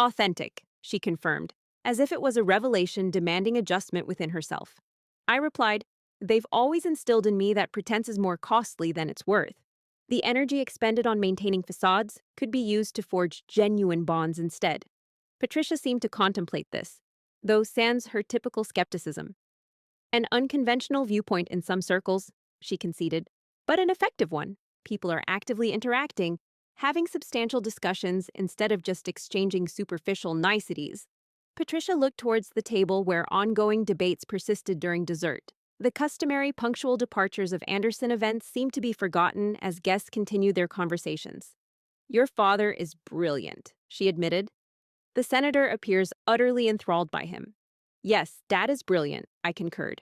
"Authentic," she confirmed, as if it was a revelation demanding adjustment within herself. I replied, "They've always instilled in me that pretense is more costly than it's worth. The energy expended on maintaining facades could be used to forge genuine bonds instead." Patricia seemed to contemplate this, though sans her typical skepticism. "An unconventional viewpoint in some circles," she conceded, "but an effective one. People are actively interacting, having substantial discussions instead of just exchanging superficial niceties." Patricia looked towards the table where ongoing debates persisted during dessert. The customary punctual departures of Anderson events seemed to be forgotten as guests continued their conversations. "Your father is brilliant," she admitted. "The senator appears utterly enthralled by him." "Yes, Dad is brilliant," I concurred.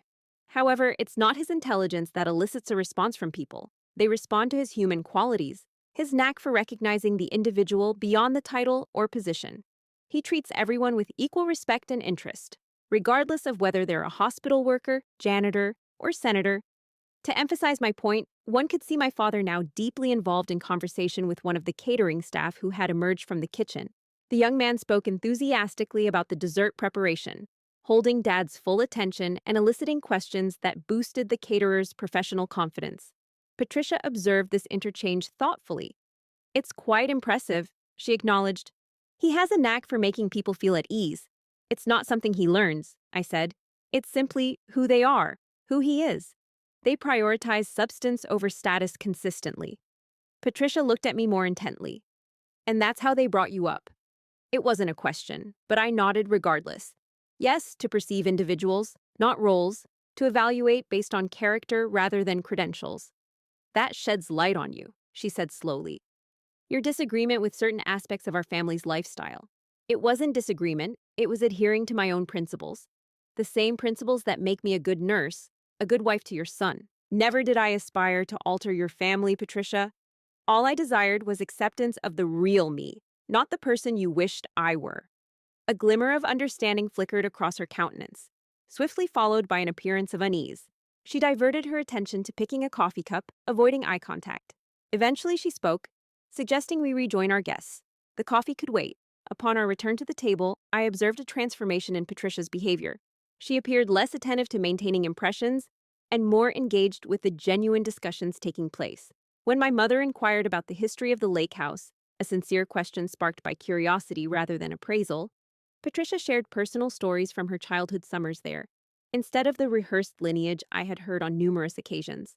"However, it's not his intelligence that elicits a response from people. They respond to his human qualities, his knack for recognizing the individual beyond the title or position. He treats everyone with equal respect and interest, regardless of whether they're a hospital worker, janitor, or senator." To emphasize my point, one could see my father now deeply involved in conversation with one of the catering staff who had emerged from the kitchen. The young man spoke enthusiastically about the dessert preparation, holding Dad's full attention and eliciting questions that boosted the caterer's professional confidence. Patricia observed this interchange thoughtfully. "It's quite impressive," she acknowledged. "He has a knack for making people feel at ease." "It's not something he learns," I said. "It's simply who they are, who he is." They prioritize substance over status consistently. Patricia looked at me more intently. "And that's how they brought you up." It wasn't a question, but I nodded regardless. Yes, to perceive individuals, not roles, to evaluate based on character rather than credentials. "That sheds light on you," she said slowly. "Your disagreement with certain aspects of our family's lifestyle." It wasn't disagreement, it was adhering to my own principles. The same principles that make me a good nurse, a good wife to your son. Never did I aspire to alter your family, Patricia. All I desired was acceptance of the real me, not the person you wished I were. A glimmer of understanding flickered across her countenance, swiftly followed by an appearance of unease. She diverted her attention to picking a coffee cup, avoiding eye contact. Eventually she spoke, suggesting we rejoin our guests. The coffee could wait. Upon our return to the table, I observed a transformation in Patricia's behavior. She appeared less attentive to maintaining impressions and more engaged with the genuine discussions taking place. When my mother inquired about the history of the lake house, a sincere question sparked by curiosity rather than appraisal, Patricia shared personal stories from her childhood summers there, instead of the rehearsed lineage I had heard on numerous occasions.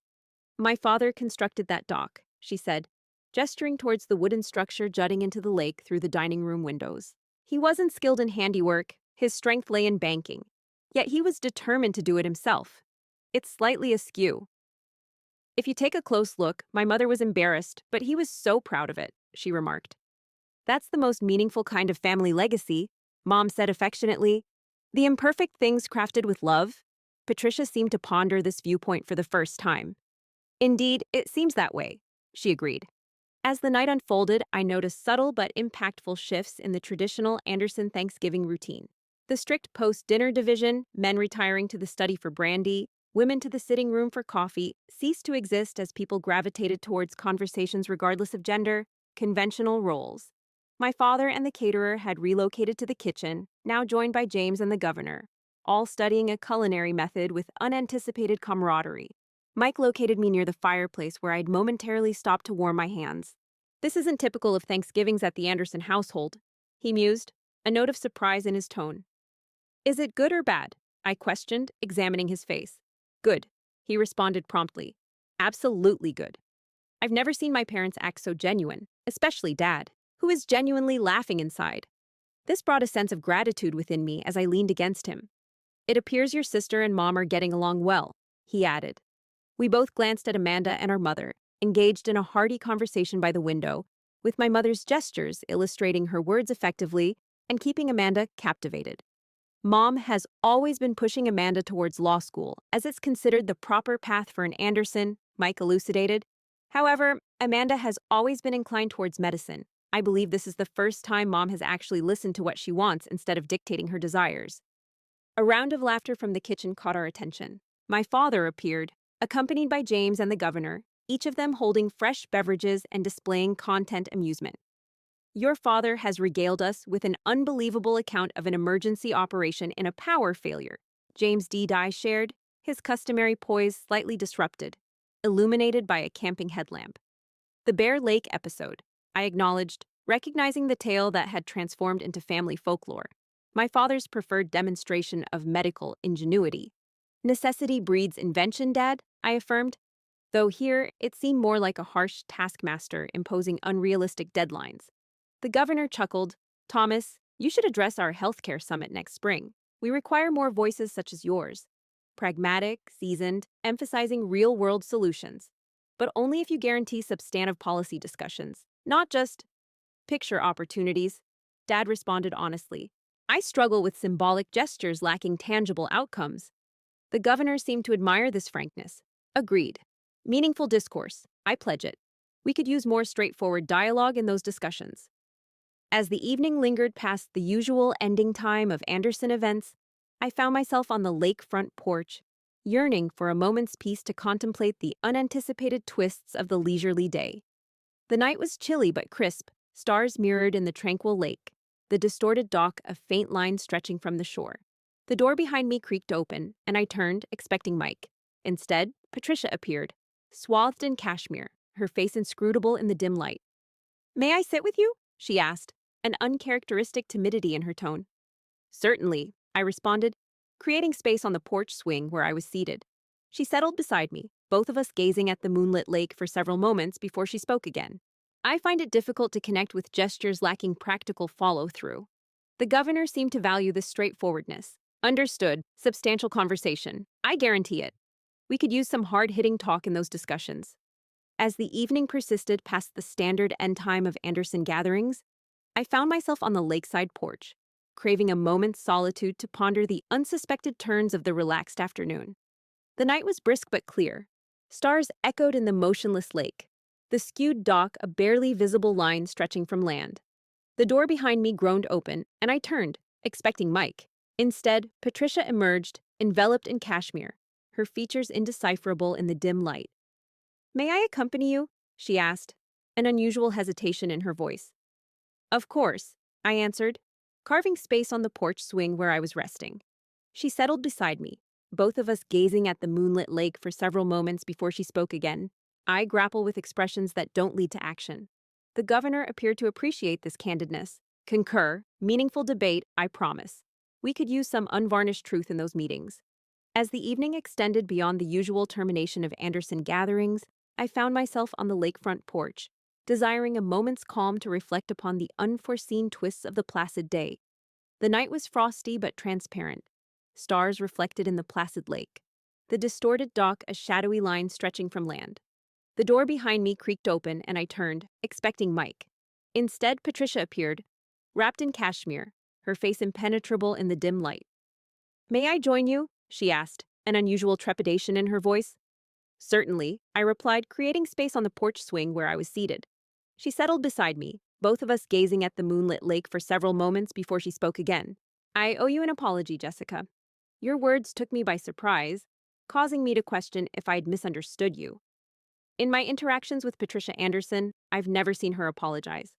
My father constructed that dock, she said, gesturing towards the wooden structure jutting into the lake through the dining room windows. He wasn't skilled in handiwork, his strength lay in banking. Yet he was determined to do it himself. It's slightly askew. If you take a close look, my mother was embarrassed, but he was so proud of it, she remarked. That's the most meaningful kind of family legacy, Mom said affectionately. The imperfect things crafted with love. Patricia seemed to ponder this viewpoint for the first time. Indeed, it seems that way, she agreed. As the night unfolded, I noticed subtle but impactful shifts in the traditional Anderson Thanksgiving routine. The strict post-dinner division, men retiring to the study for brandy, women to the sitting room for coffee, ceased to exist as people gravitated towards conversations regardless of gender, conventional roles. My father and the caterer had relocated to the kitchen, now joined by James and the governor, all studying a culinary method with unanticipated camaraderie. Mike located me near the fireplace where I'd momentarily stopped to warm my hands. This isn't typical of Thanksgivings at the Anderson household, he mused, a note of surprise in his tone. Is it good or bad? I questioned, examining his face. Good, he responded promptly. Absolutely good. I've never seen my parents act so genuine, especially Dad, who is genuinely laughing inside. This brought a sense of gratitude within me as I leaned against him. It appears your sister and Mom are getting along well, he added. We both glanced at Amanda and our mother, engaged in a hearty conversation by the window, with my mother's gestures illustrating her words effectively and keeping Amanda captivated. Mom has always been pushing Amanda towards law school, as it's considered the proper path for an Anderson, Mike elucidated. However, Amanda has always been inclined towards medicine. I believe this is the first time Mom has actually listened to what she wants instead of dictating her desires. A round of laughter from the kitchen caught our attention. My father appeared, accompanied by James and the governor, each of them holding fresh beverages and displaying content amusement. Your father has regaled us with an unbelievable account of an emergency operation in a power failure, James D. Dye shared, his customary poise slightly disrupted, illuminated by a camping headlamp. The Bear Lake episode, I acknowledged, recognizing the tale that had transformed into family folklore. My father's preferred demonstration of medical ingenuity. Necessity breeds invention, Dad, I affirmed, though here it seemed more like a harsh taskmaster imposing unrealistic deadlines. The governor chuckled, Thomas, you should address our healthcare summit next spring. We require more voices such as yours. Pragmatic, seasoned, emphasizing real-world solutions. But only if you guarantee substantive policy discussions, not just picture opportunities, Dad responded honestly. I struggle with symbolic gestures lacking tangible outcomes. The governor seemed to admire this frankness. Agreed. Meaningful discourse. I pledge it. We could use more straightforward dialogue in those discussions. As the evening lingered past the usual ending time of Anderson events, I found myself on the lakefront porch, yearning for a moment's peace to contemplate the unanticipated twists of the leisurely day. The night was chilly but crisp, stars mirrored in the tranquil lake, the distorted dock a faint line stretching from the shore. The door behind me creaked open, and I turned, expecting Mike. Instead, Patricia appeared, swathed in cashmere, her face inscrutable in the dim light. May I sit with you? She asked, an uncharacteristic timidity in her tone. Certainly, I responded, creating space on the porch swing where I was seated. She settled beside me, both of us gazing at the moonlit lake for several moments before she spoke again. I find it difficult to connect with gestures lacking practical follow-through. The governor seemed to value this straightforwardness. Understood, substantial conversation. I guarantee it. We could use some hard-hitting talk in those discussions. As the evening persisted past the standard end time of Anderson gatherings, I found myself on the lakeside porch, craving a moment's solitude to ponder the unsuspected turns of the relaxed afternoon. The night was brisk but clear. Stars echoed in the motionless lake, the skewed dock a barely visible line stretching from land. The door behind me groaned open, and I turned, expecting Mike. Instead, Patricia emerged, enveloped in cashmere, her features indecipherable in the dim light. May I accompany you? She asked, an unusual hesitation in her voice. Of course, I answered, carving space on the porch swing where I was resting. She settled beside me, both of us gazing at the moonlit lake for several moments before she spoke again. I grapple with expressions that don't lead to action. The governor appeared to appreciate this candidness. Concur, meaningful debate, I promise. We could use some unvarnished truth in those meetings. As the evening extended beyond the usual termination of Anderson gatherings, I found myself on the lakefront porch, desiring a moment's calm to reflect upon the unforeseen twists of the placid day. The night was frosty but transparent, stars reflected in the placid lake, the distorted dock a shadowy line stretching from land. The door behind me creaked open and I turned, expecting Mike. Instead, Patricia appeared, wrapped in cashmere, her face impenetrable in the dim light. "May I join you?" she asked, an unusual trepidation in her voice. "Certainly," I replied, creating space on the porch swing where I was seated. She settled beside me, both of us gazing at the moonlit lake for several moments before she spoke again. "I owe you an apology, Jessica. Your words took me by surprise, causing me to question if I'd misunderstood you. In my interactions with Patricia Anderson, I've never seen her apologize."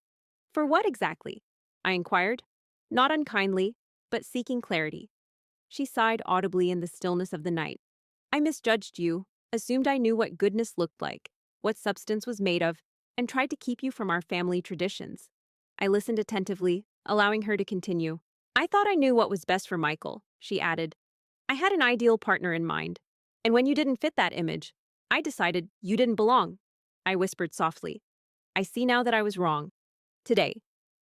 "For what exactly?" I inquired, not unkindly, but seeking clarity. She sighed audibly in the stillness of the night. "I misjudged you, assumed I knew what goodness looked like, what substance was made of, and tried to keep you from our family traditions." I listened attentively, allowing her to continue. "I thought I knew what was best for Michael," she added. "I had an ideal partner in mind, and when you didn't fit that image, I decided you didn't belong." I whispered softly. "I see now that I was wrong. Today,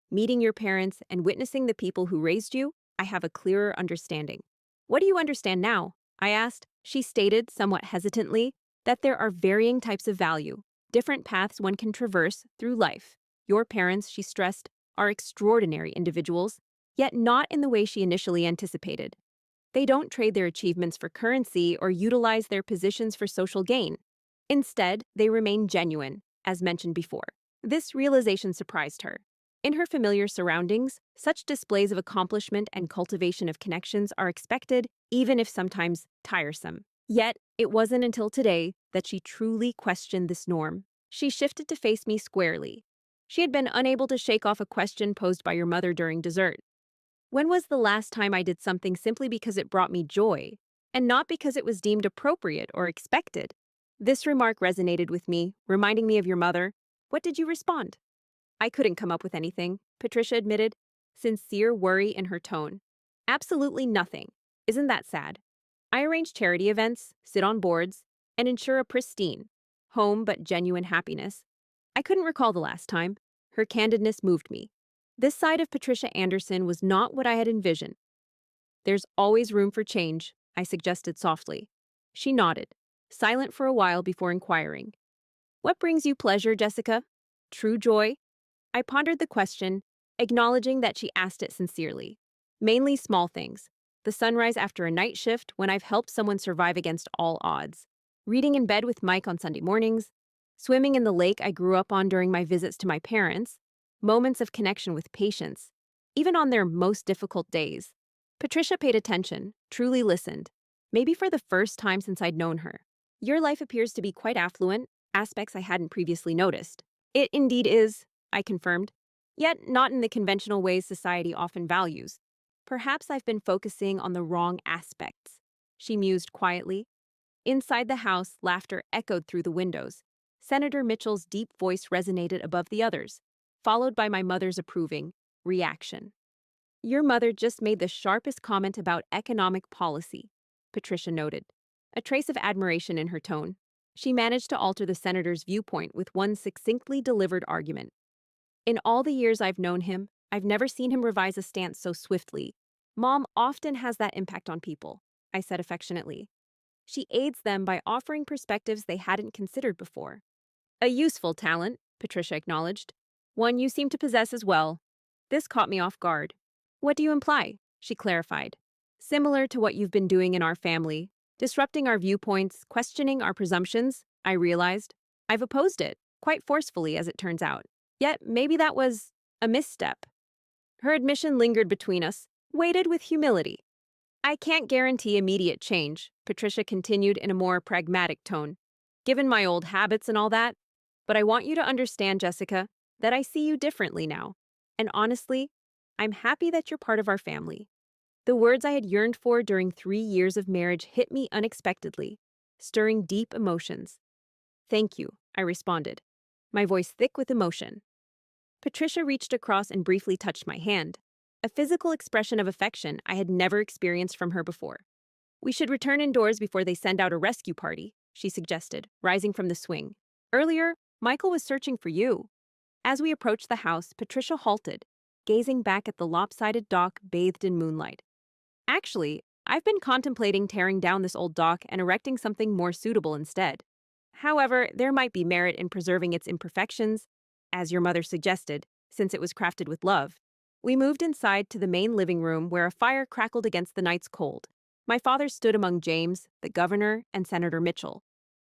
meeting your parents and witnessing the people who raised you, I have a clearer understanding." "What do you understand now?" I asked. She stated, somewhat hesitantly, that there are varying types of value, different paths one can traverse through life. Your parents, she stressed, are extraordinary individuals, yet not in the way she initially anticipated. They don't trade their achievements for currency or utilize their positions for social gain. Instead, they remain genuine, as mentioned before. This realization surprised her. In her familiar surroundings, such displays of accomplishment and cultivation of connections are expected, even if sometimes tiresome. Yet, it wasn't until today that she truly questioned this norm. She shifted to face me squarely. She had been unable to shake off a question posed by your mother during dessert. "When was the last time I did something simply because it brought me joy, and not because it was deemed appropriate or expected?" This remark resonated with me, reminding me of your mother. What did you respond? "I couldn't come up with anything," Patricia admitted, sincere worry in her tone. "Absolutely nothing. Isn't that sad? I arrange charity events, sit on boards, and ensure a pristine, home but genuine happiness. I couldn't recall the last time." Her candidness moved me. This side of Patricia Anderson was not what I had envisioned. "There's always room for change," I suggested softly. She nodded, silent for a while before inquiring. "What brings you pleasure, Jessica? True joy?" I pondered the question, acknowledging that she asked it sincerely. "Mainly small things. The sunrise after a night shift when I've helped someone survive against all odds. Reading in bed with Mike on Sunday mornings. Swimming in the lake I grew up on during my visits to my parents. Moments of connection with patients, even on their most difficult days." Patricia paid attention, truly listened, maybe for the first time since I'd known her. "Your life appears to be quite affluent, aspects I hadn't previously noticed." "It indeed is," I confirmed, "yet not in the conventional ways society often values. Perhaps I've been focusing on the wrong aspects." She mused quietly. Inside the house, laughter echoed through the windows. Senator Mitchell's deep voice resonated above the others, followed by my mother's approving reaction. "Your mother just made the sharpest comment about economic policy," Patricia noted, a trace of admiration in her tone. She managed to alter the senator's viewpoint with one succinctly delivered argument. "In all the years I've known him, I've never seen him revise a stance so swiftly. Mom often has that impact on people," I said affectionately. "She aids them by offering perspectives they hadn't considered before." "A useful talent," Patricia acknowledged. "One you seem to possess as well." This caught me off guard. "What do you imply?" she clarified. "Similar to what you've been doing in our family, disrupting our viewpoints, questioning our presumptions," I realized. "I've opposed it, quite forcefully as it turns out. Yet maybe that was a misstep." Her admission lingered between us, weighted with humility. "I can't guarantee immediate change," Patricia continued in a more pragmatic tone, "given my old habits and all that. But I want you to understand, Jessica, that I see you differently now. And honestly, I'm happy that you're part of our family. The words I had yearned for during 3 years of marriage hit me unexpectedly, stirring deep emotions. Thank you, I responded, my voice thick with emotion. Patricia reached across and briefly touched my hand, a physical expression of affection I had never experienced from her before. We should return indoors before they send out a rescue party, she suggested, rising from the swing. Earlier, Michael was searching for you. As we approached the house, Patricia halted, gazing back at the lopsided dock bathed in moonlight. Actually, I've been contemplating tearing down this old dock and erecting something more suitable instead. However, there might be merit in preserving its imperfections, as your mother suggested, since it was crafted with love. We moved inside to the main living room where a fire crackled against the night's cold. My father stood among James, the governor, and Senator Mitchell.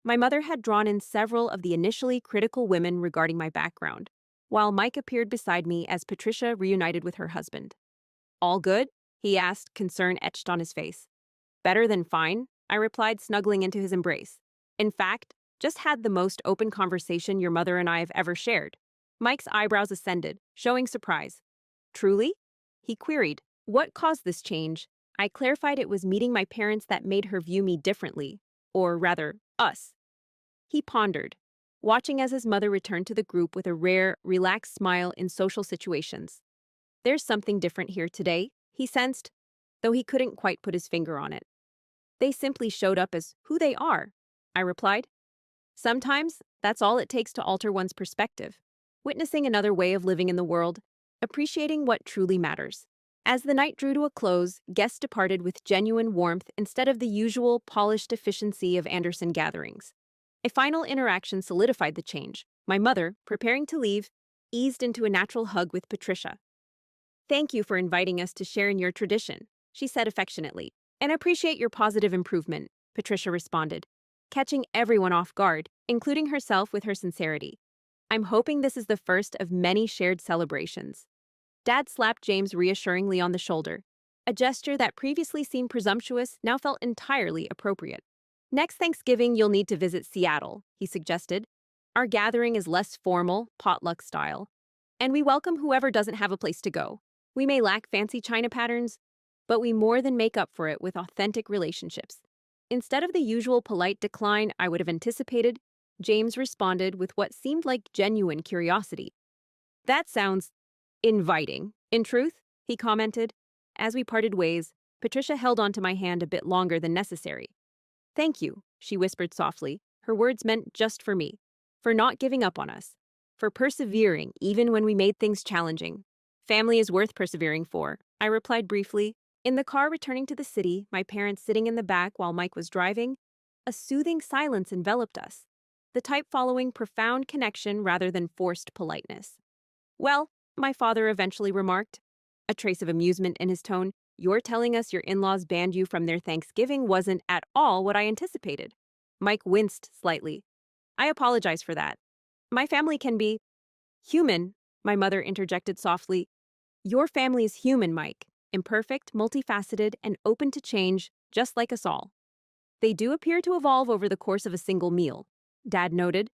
My mother had drawn in several of the initially critical women regarding my background, while Mike appeared beside me as Patricia reunited with her husband. All good? He asked, concern etched on his face. Better than fine, I replied, snuggling into his embrace. In fact, just had the most open conversation your mother and I have ever shared. Mike's eyebrows ascended, showing surprise. Truly? He queried. What caused this change? I clarified it was meeting my parents that made her view me differently, or rather, us. He pondered, watching as his mother returned to the group with a rare, relaxed smile in social situations. There's something different here today, he sensed, though he couldn't quite put his finger on it. They simply showed up as who they are, I replied. Sometimes, that's all it takes to alter one's perspective, witnessing another way of living in the world, appreciating what truly matters. As the night drew to a close, guests departed with genuine warmth instead of the usual polished efficiency of Anderson gatherings. A final interaction solidified the change. My mother, preparing to leave, eased into a natural hug with Patricia. Thank you for inviting us to share in your tradition, she said affectionately. And appreciate your positive improvement, Patricia responded, catching everyone off guard, including herself with her sincerity. I'm hoping this is the first of many shared celebrations. Dad slapped James reassuringly on the shoulder. A gesture that previously seemed presumptuous now felt entirely appropriate. Next Thanksgiving, you'll need to visit Seattle, he suggested. Our gathering is less formal, potluck style, and we welcome whoever doesn't have a place to go. We may lack fancy china patterns, but we more than make up for it with authentic relationships. Instead of the usual polite decline I would have anticipated, James responded with what seemed like genuine curiosity. That sounds inviting. In truth, he commented. As we parted ways, Patricia held onto my hand a bit longer than necessary. Thank you, she whispered softly, her words meant just for me, for not giving up on us, for persevering even when we made things challenging. Family is worth persevering for, I replied briefly. In the car returning to the city, my parents sitting in the back while Mike was driving, a soothing silence enveloped us, the type following profound connection rather than forced politeness. Well, my father eventually remarked, a trace of amusement in his tone, you're telling us your in-laws banned you from their Thanksgiving wasn't at all what I anticipated. Mike winced slightly. I apologize for that. My family can be human, my mother interjected softly. Your family is human, Mike. Imperfect, multifaceted, and open to change, just like us all. They do appear to evolve over the course of a single meal, Dad noted.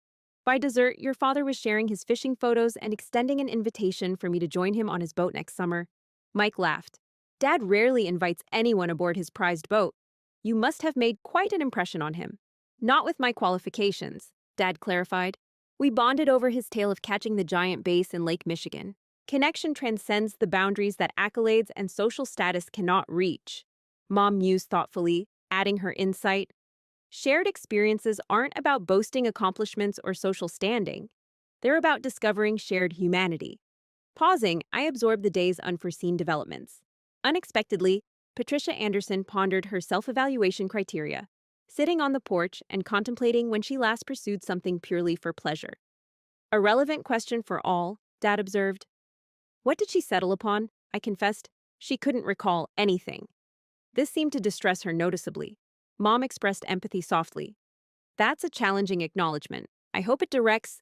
By dessert, your father was sharing his fishing photos and extending an invitation for me to join him on his boat next summer. Mike laughed. Dad rarely invites anyone aboard his prized boat. You must have made quite an impression on him. Not with my qualifications, Dad clarified. We bonded over his tale of catching the giant bass in Lake Michigan. Connection transcends the boundaries that accolades and social status cannot reach. Mom mused thoughtfully, adding her insight. Shared experiences aren't about boasting accomplishments or social standing. They're about discovering shared humanity. Pausing, I absorbed the day's unforeseen developments. Unexpectedly, Patricia Anderson pondered her self-evaluation criteria, sitting on the porch and contemplating when she last pursued something purely for pleasure. A relevant question for all, Dad observed. What did she settle upon? I confessed. She couldn't recall anything. This seemed to distress her noticeably. Mom expressed empathy softly. That's a challenging acknowledgement. I hope it directs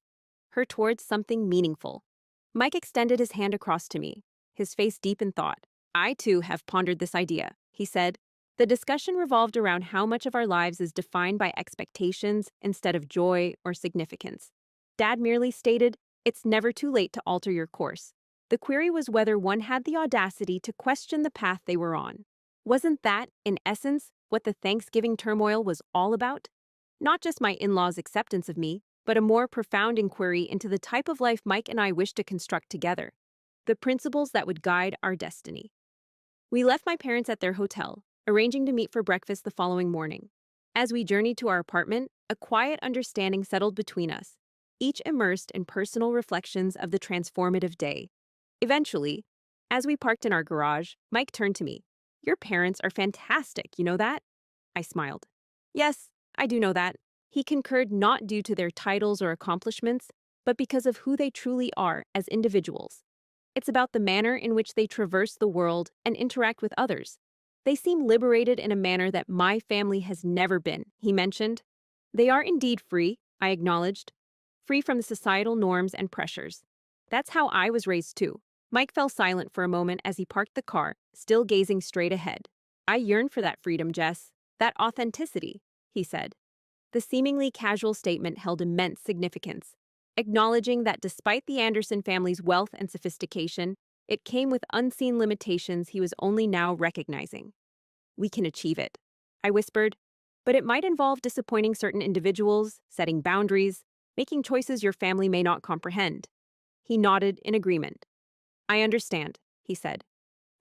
her towards something meaningful. Mike extended his hand across to me, his face deep in thought. I, too, have pondered this idea, he said. The discussion revolved around how much of our lives is defined by expectations instead of joy or significance. Dad merely stated, it's never too late to alter your course. The query was whether one had the audacity to question the path they were on. Wasn't that, in essence, what the Thanksgiving turmoil was all about? Not just my in-laws' acceptance of me, but a more profound inquiry into the type of life Mike and I wished to construct together, the principles that would guide our destiny. We left my parents at their hotel, arranging to meet for breakfast the following morning. As we journeyed to our apartment, a quiet understanding settled between us, each immersed in personal reflections of the transformative day. Eventually, as we parked in our garage, Mike turned to me. "Your parents are fantastic, you know that?" I smiled. "Yes, I do know that." He concurred, not due to their titles or accomplishments, but because of who they truly are as individuals. It's about the manner in which they traverse the world and interact with others. "They seem liberated in a manner that my family has never been," he mentioned. "They are indeed free," I acknowledged. "Free from the societal norms and pressures. That's how I was raised too." Mike fell silent for a moment as he parked the car, still gazing straight ahead. "I yearn for that freedom, Jess. That authenticity," he said. The seemingly casual statement held immense significance, acknowledging that despite the Anderson family's wealth and sophistication, it came with unseen limitations he was only now recognizing. "We can achieve it," I whispered, "but it might involve disappointing certain individuals, setting boundaries, making choices your family may not comprehend." He nodded in agreement. "I understand," he said.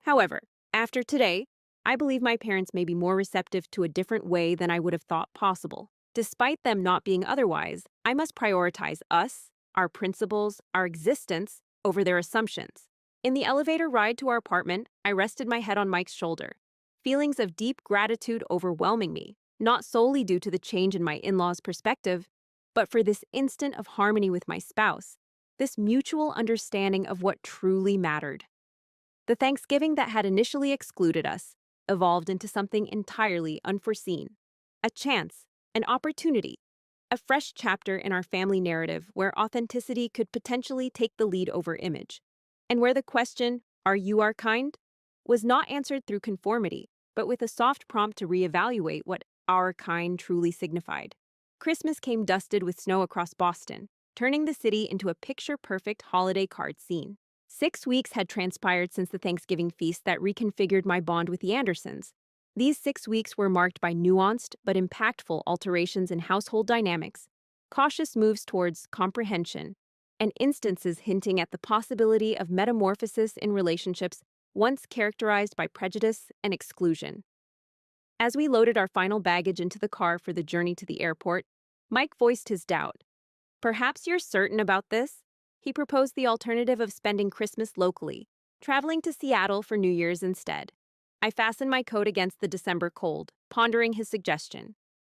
"However, after today, I believe my parents may be more receptive to a different way than I would have thought possible. Despite them not being otherwise, I must prioritize us, our principles, our existence, over their assumptions." In the elevator ride to our apartment, I rested my head on Mike's shoulder, feelings of deep gratitude overwhelming me, not solely due to the change in my in-laws' perspective, but for this instant of harmony with my spouse, this mutual understanding of what truly mattered. The Thanksgiving that had initially excluded us evolved into something entirely unforeseen. A chance, an opportunity, a fresh chapter in our family narrative where authenticity could potentially take the lead over image, and where the question, "Are you our kind?" was not answered through conformity, but with a soft prompt to reevaluate what our kind truly signified. Christmas came dusted with snow across Boston, turning the city into a picture-perfect holiday card scene. 6 weeks had transpired since the Thanksgiving feast that reconfigured my bond with the Andersons. These 6 weeks were marked by nuanced but impactful alterations in household dynamics, cautious moves towards comprehension, and instances hinting at the possibility of metamorphosis in relationships once characterized by prejudice and exclusion. As we loaded our final baggage into the car for the journey to the airport, Mike voiced his doubt. "Perhaps you're certain about this?" He proposed the alternative of spending Christmas locally, traveling to Seattle for New Year's instead. I fastened my coat against the December cold, pondering his suggestion.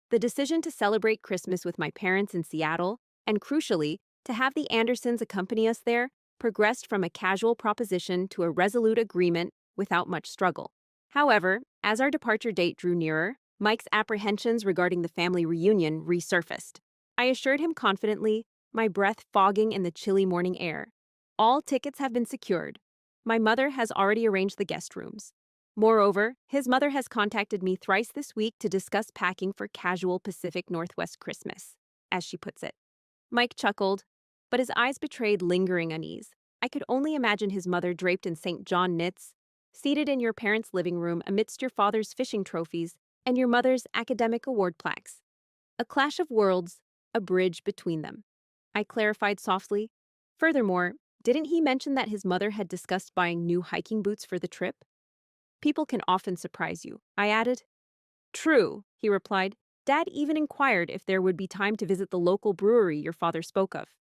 The decision to celebrate Christmas with my parents in Seattle, and crucially, to have the Andersons accompany us there, progressed from a casual proposition to a resolute agreement without much struggle. However, as our departure date drew nearer, Mike's apprehensions regarding the family reunion resurfaced. I assured him confidently, my breath fogging in the chilly morning air. "All tickets have been secured. My mother has already arranged the guest rooms. Moreover, his mother has contacted me thrice this week to discuss packing for casual Pacific Northwest Christmas," as she puts it. Mike chuckled, but his eyes betrayed lingering unease. I could only imagine his mother draped in St. John knits, seated in your parents' living room amidst your father's fishing trophies and your mother's academic award plaques. A clash of worlds, a bridge between them. I clarified softly. Furthermore, didn't he mention that his mother had discussed buying new hiking boots for the trip? "People can often surprise you," I added. "True," he replied. "Dad even inquired if there would be time to visit the local brewery your father spoke of."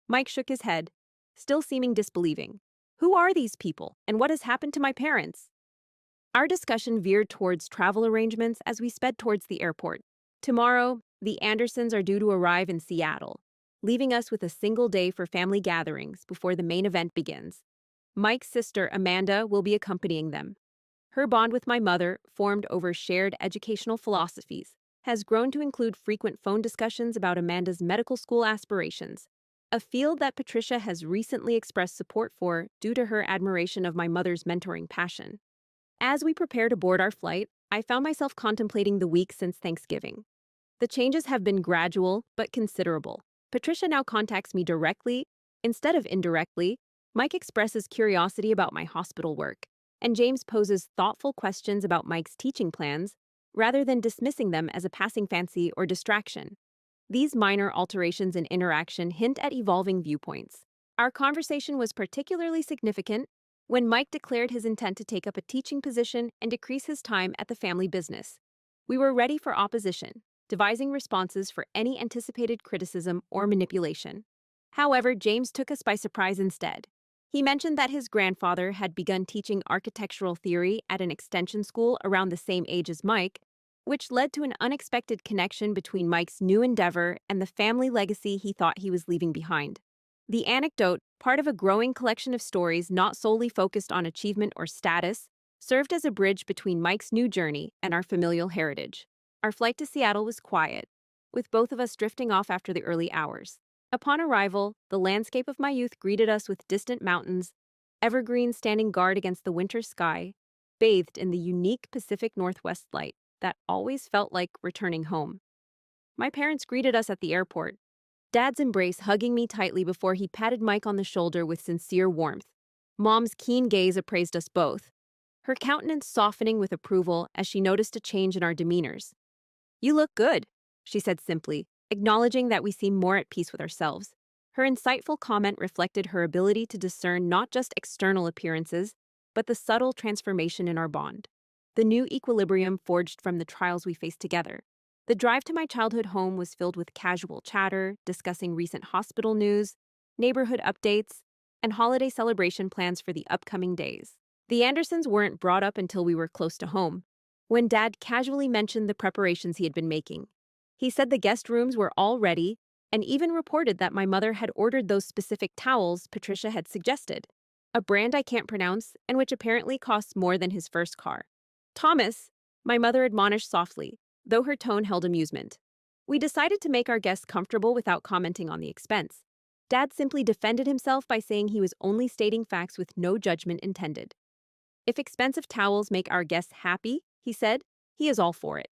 Mike shook his head, still seeming disbelieving. "Who are these people, and what has happened to my parents?" Our discussion veered towards travel arrangements as we sped towards the airport. Tomorrow, the Andersons are due to arrive in Seattle, leaving us with a single day for family gatherings before the main event begins. Mike's sister, Amanda, will be accompanying them. Her bond with my mother, formed over shared educational philosophies, has grown to include frequent phone discussions about Amanda's medical school aspirations, a field that Patricia has recently expressed support for due to her admiration of my mother's mentoring passion. As we prepare to board our flight, I found myself contemplating the week since Thanksgiving. The changes have been gradual but considerable. Patricia now contacts me directly, instead of indirectly. Mike expresses curiosity about my hospital work, and James poses thoughtful questions about Mike's teaching plans rather than dismissing them as a passing fancy or distraction. These minor alterations in interaction hint at evolving viewpoints. Our conversation was particularly significant when Mike declared his intent to take up a teaching position and decrease his time at the family business. We were ready for opposition, devising responses for any anticipated criticism or manipulation. However, James took us by surprise instead. He mentioned that his grandfather had begun teaching architectural theory at an extension school around the same age as Mike, which led to an unexpected connection between Mike's new endeavor and the family legacy he thought he was leaving behind. The anecdote, part of a growing collection of stories not solely focused on achievement or status, served as a bridge between Mike's new journey and our familial heritage. Our flight to Seattle was quiet, with both of us drifting off after the early hours. Upon arrival, the landscape of my youth greeted us with distant mountains, evergreens standing guard against the winter sky, bathed in the unique Pacific Northwest light that always felt like returning home. My parents greeted us at the airport, Dad's embrace hugging me tightly before he patted Mike on the shoulder with sincere warmth. Mom's keen gaze appraised us both, her countenance softening with approval as she noticed a change in our demeanors. "You look good," she said simply, acknowledging that we seemed more at peace with ourselves. Her insightful comment reflected her ability to discern not just external appearances, but the subtle transformation in our bond. The new equilibrium forged from the trials we faced together. The drive to my childhood home was filled with casual chatter, discussing recent hospital news, neighborhood updates, and holiday celebration plans for the upcoming days. The Andersons weren't brought up until we were close to home, when Dad casually mentioned the preparations he had been making. He said the guest rooms were all ready, and even reported that my mother had ordered those specific towels Patricia had suggested, a brand I can't pronounce and which apparently costs more than his first car. "Thomas," my mother admonished softly, though her tone held amusement. We decided to make our guests comfortable without commenting on the expense. Dad simply defended himself by saying he was only stating facts with no judgment intended. "If expensive towels make our guests happy," he said, "he is all for it."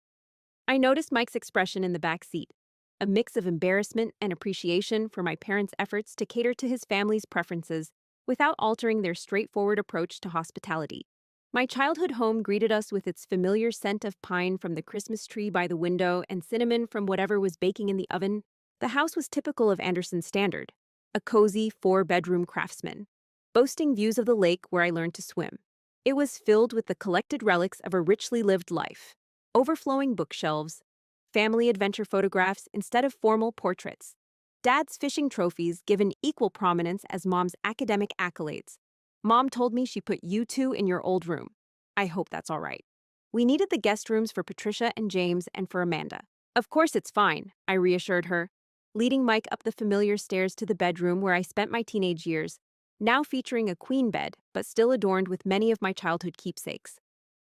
I noticed Mike's expression in the back seat, a mix of embarrassment and appreciation for my parents' efforts to cater to his family's preferences without altering their straightforward approach to hospitality. My childhood home greeted us with its familiar scent of pine from the Christmas tree by the window and cinnamon from whatever was baking in the oven. The house was typical of Anderson's standard, a cozy 4-bedroom craftsman, boasting views of the lake where I learned to swim. It was filled with the collected relics of a richly lived life, overflowing bookshelves, family adventure photographs instead of formal portraits, Dad's fishing trophies given equal prominence as Mom's academic accolades. "Mom told me she put you two in your old room. I hope that's all right." We needed the guest rooms for Patricia and James and for Amanda. "Of course it's fine," I reassured her, leading Mike up the familiar stairs to the bedroom where I spent my teenage years, now featuring a queen bed, but still adorned with many of my childhood keepsakes.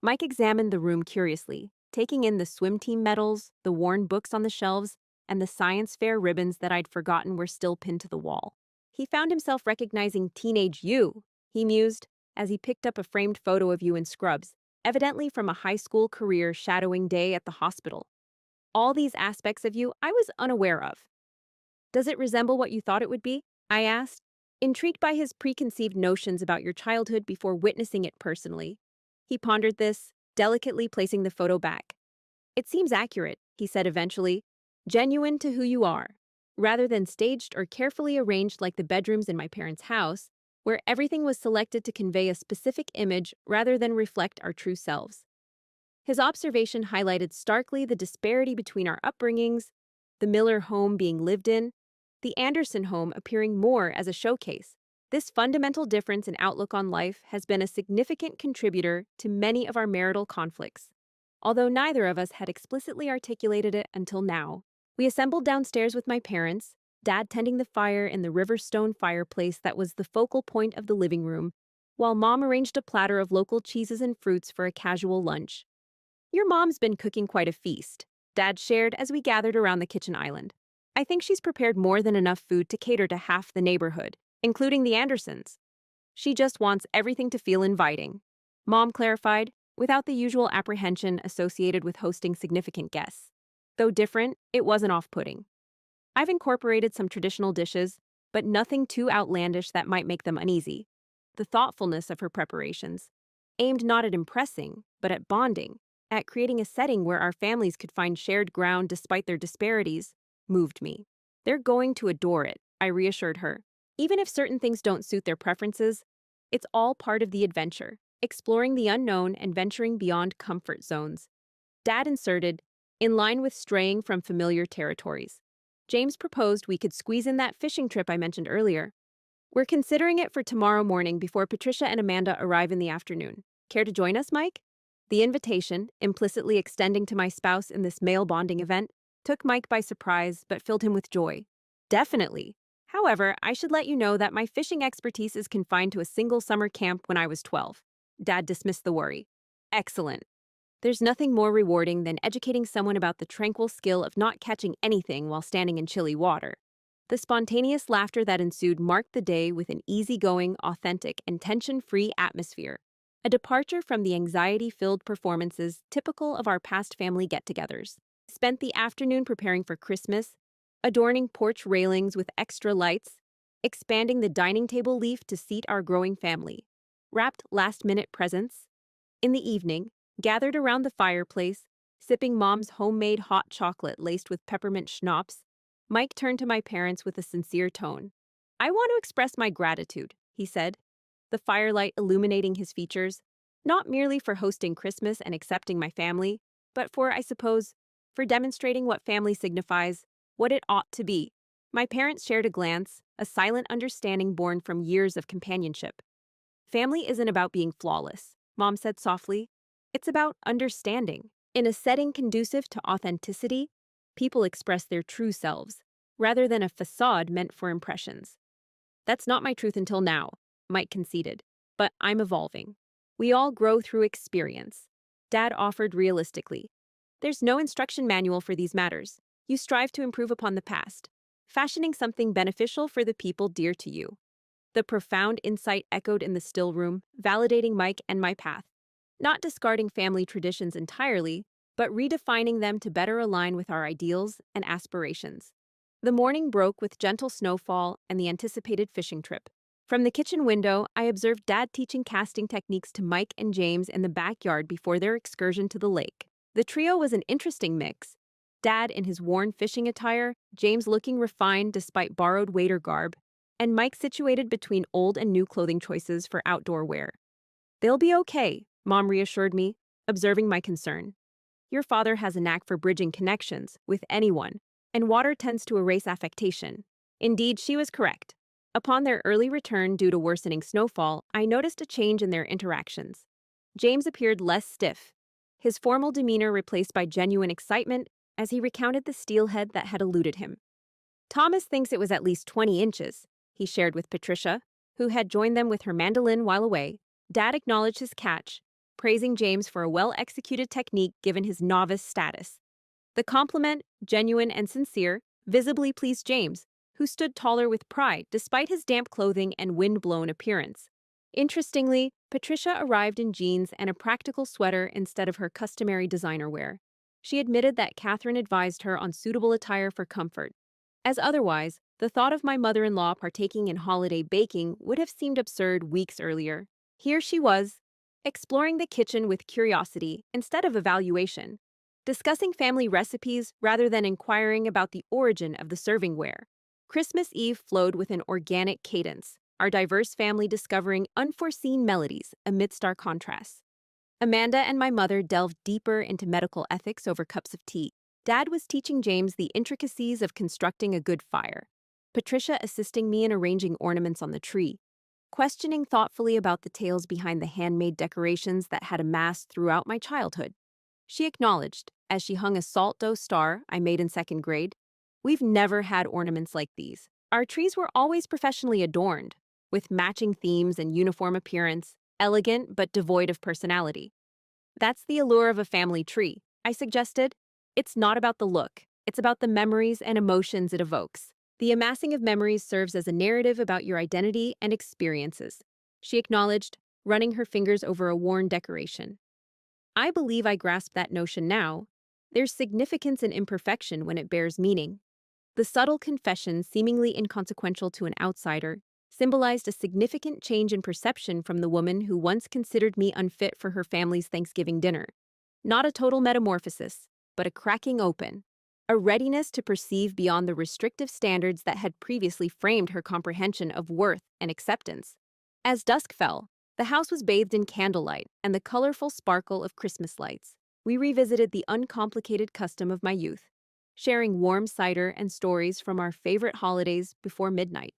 Mike examined the room curiously, taking in the swim team medals, the worn books on the shelves, and the science fair ribbons that I'd forgotten were still pinned to the wall. He found himself recognizing teenage you, he mused, as he picked up a framed photo of you in scrubs, evidently from a high school career shadowing day at the hospital. All these aspects of you I was unaware of. "Does it resemble what you thought it would be?" I asked, intrigued by his preconceived notions about your childhood before witnessing it personally. He pondered this, delicately placing the photo back. "It seems accurate," he said eventually, "genuine to who you are, rather than staged or carefully arranged like the bedrooms in my parents' house, where everything was selected to convey a specific image rather than reflect our true selves." His observation highlighted starkly the disparity between our upbringings, the Miller home being lived in, the Anderson home appearing more as a showcase. This fundamental difference in outlook on life has been a significant contributor to many of our marital conflicts. Although neither of us had explicitly articulated it until now, we assembled downstairs with my parents, Dad tending the fire in the Riverstone fireplace that was the focal point of the living room, while Mom arranged a platter of local cheeses and fruits for a casual lunch. "Your mom's been cooking quite a feast," Dad shared as we gathered around the kitchen island. "I think she's prepared more than enough food to cater to half the neighborhood, including the Andersons. She just wants everything to feel inviting," Mom clarified, without the usual apprehension associated with hosting significant guests. Though different, it wasn't off-putting. "I've incorporated some traditional dishes, but nothing too outlandish that might make them uneasy. The thoughtfulness of her preparations, aimed not at impressing, but at bonding, at creating a setting where our families could find shared ground despite their disparities, moved me. They're going to adore it, I reassured her. Even if certain things don't suit their preferences, it's all part of the adventure, exploring the unknown and venturing beyond comfort zones. Dad inserted, in line with straying from familiar territories. James proposed we could squeeze in that fishing trip I mentioned earlier. We're considering it for tomorrow morning before Patricia and Amanda arrive in the afternoon. Care to join us, Mike? The invitation, implicitly extending to my spouse in this male bonding event, took Mike by surprise but filled him with joy. Definitely. However, I should let you know that my fishing expertise is confined to a single summer camp when I was 12. Dad dismissed the worry. Excellent. There's nothing more rewarding than educating someone about the tranquil skill of not catching anything while standing in chilly water. The spontaneous laughter that ensued marked the day with an easygoing, authentic, and tension-free atmosphere, a departure from the anxiety-filled performances typical of our past family get-togethers. Spent the afternoon preparing for Christmas, adorning porch railings with extra lights, expanding the dining table leaf to seat our growing family, wrapped last-minute presents. In the evening, gathered around the fireplace, sipping Mom's homemade hot chocolate laced with peppermint schnapps, Mike turned to my parents with a sincere tone. I want to express my gratitude, he said, the firelight illuminating his features, not merely for hosting Christmas and accepting my family, but for, I suppose, for demonstrating what family signifies, what it ought to be. My parents shared a glance, a silent understanding born from years of companionship. Family isn't about being flawless, Mom said softly. It's about understanding. In a setting conducive to authenticity, people express their true selves, rather than a facade meant for impressions. That's not my truth until now, Mike conceded, but I'm evolving. We all grow through experience. Dad offered realistically. There's no instruction manual for these matters. You strive to improve upon the past, fashioning something beneficial for the people dear to you. The profound insight echoed in the still room, validating Mike and my path. Not discarding family traditions entirely, but redefining them to better align with our ideals and aspirations. The morning broke with gentle snowfall and the anticipated fishing trip. From the kitchen window, I observed Dad teaching casting techniques to Mike and James in the backyard before their excursion to the lake. The trio was an interesting mix. Dad in his worn fishing attire, James looking refined despite borrowed waiter garb, and Mike situated between old and new clothing choices for outdoor wear. They'll be okay, Mom reassured me, observing my concern. Your father has a knack for bridging connections with anyone, and water tends to erase affectation. Indeed, she was correct. Upon their early return due to worsening snowfall, I noticed a change in their interactions. James appeared less stiff, his formal demeanor replaced by genuine excitement as he recounted the steelhead that had eluded him. Thomas thinks it was at least 20 inches, he shared with Patricia, who had joined them with her mandolin while away. Dad acknowledged his catch, praising James for a well-executed technique given his novice status. The compliment, genuine and sincere, visibly pleased James, who stood taller with pride despite his damp clothing and wind-blown appearance. Interestingly, Patricia arrived in jeans and a practical sweater instead of her customary designer wear. She admitted that Catherine advised her on suitable attire for comfort. As otherwise, the thought of my mother-in-law partaking in holiday baking would have seemed absurd weeks earlier. Here she was, exploring the kitchen with curiosity instead of evaluation, discussing family recipes rather than inquiring about the origin of the servingware. Christmas Eve flowed with an organic cadence, our diverse family discovering unforeseen melodies amidst our contrasts. Amanda and my mother delved deeper into medical ethics over cups of tea. Dad was teaching James the intricacies of constructing a good fire, Patricia assisting me in arranging ornaments on the tree, questioning thoughtfully about the tales behind the handmade decorations that had amassed throughout my childhood. She acknowledged, as she hung a salt dough star I made in second grade, "We've never had ornaments like these. Our trees were always professionally adorned, with matching themes and uniform appearance, elegant but devoid of personality." That's the allure of a family tree, I suggested. It's not about the look, it's about the memories and emotions it evokes. The amassing of memories serves as a narrative about your identity and experiences, she acknowledged, running her fingers over a worn decoration. I believe I grasp that notion now. There's significance in imperfection when it bears meaning. The subtle confession, seemingly inconsequential to an outsider, symbolized a significant change in perception from the woman who once considered me unfit for her family's Thanksgiving dinner. Not a total metamorphosis, but a cracking open. A readiness to perceive beyond the restrictive standards that had previously framed her comprehension of worth and acceptance. As dusk fell, the house was bathed in candlelight and the colorful sparkle of Christmas lights. We revisited the uncomplicated custom of my youth, sharing warm cider and stories from our favorite holidays before midnight.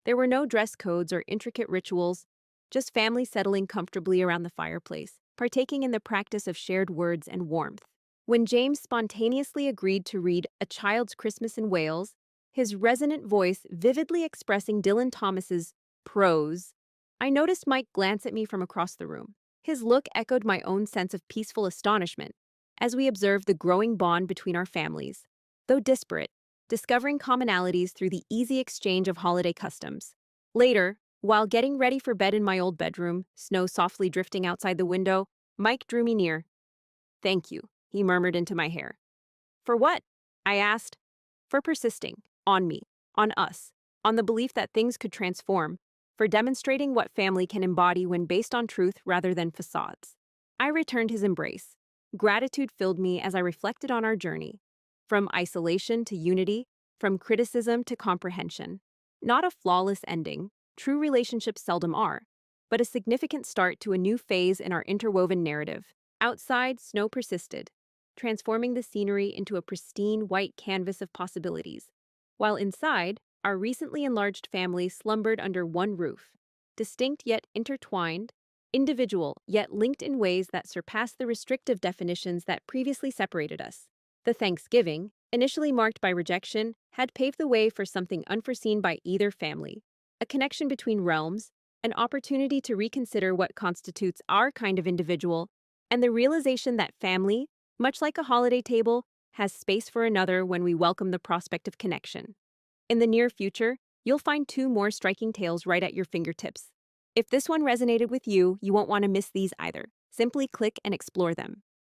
There were no dress codes or intricate rituals, just family settling comfortably around the fireplace, partaking in the practice of shared words and warmth. When James spontaneously agreed to read A Child's Christmas in Wales, his resonant voice vividly expressing Dylan Thomas's prose, I noticed Mike glance at me from across the room. His look echoed my own sense of peaceful astonishment as we observed the growing bond between our families. Though disparate, discovering commonalities through the easy exchange of holiday customs. Later, while getting ready for bed in my old bedroom, snow softly drifting outside the window, Mike drew me near. "Thank you," he murmured into my hair. "For what?" I asked. "For persisting. On me. On us. On the belief that things could transform. For demonstrating what family can embody when based on truth rather than facades." I returned his embrace. Gratitude filled me as I reflected on our journey. From isolation to unity, from criticism to comprehension. Not a flawless ending, true relationships seldom are, but a significant start to a new phase in our interwoven narrative. Outside, snow persisted, transforming the scenery into a pristine white canvas of possibilities, while inside, our recently enlarged family slumbered under one roof, distinct yet intertwined, individual yet linked in ways that surpassed the restrictive definitions that previously separated us. The Thanksgiving, initially marked by rejection, had paved the way for something unforeseen by either family, a connection between realms, an opportunity to reconsider what constitutes our kind of individual, and the realization that family, much like a holiday table, has space for another when we welcome the prospect of connection. In the near future, you'll find 2 more striking tales right at your fingertips. If this one resonated with you, you won't want to miss these either. Simply click and explore them.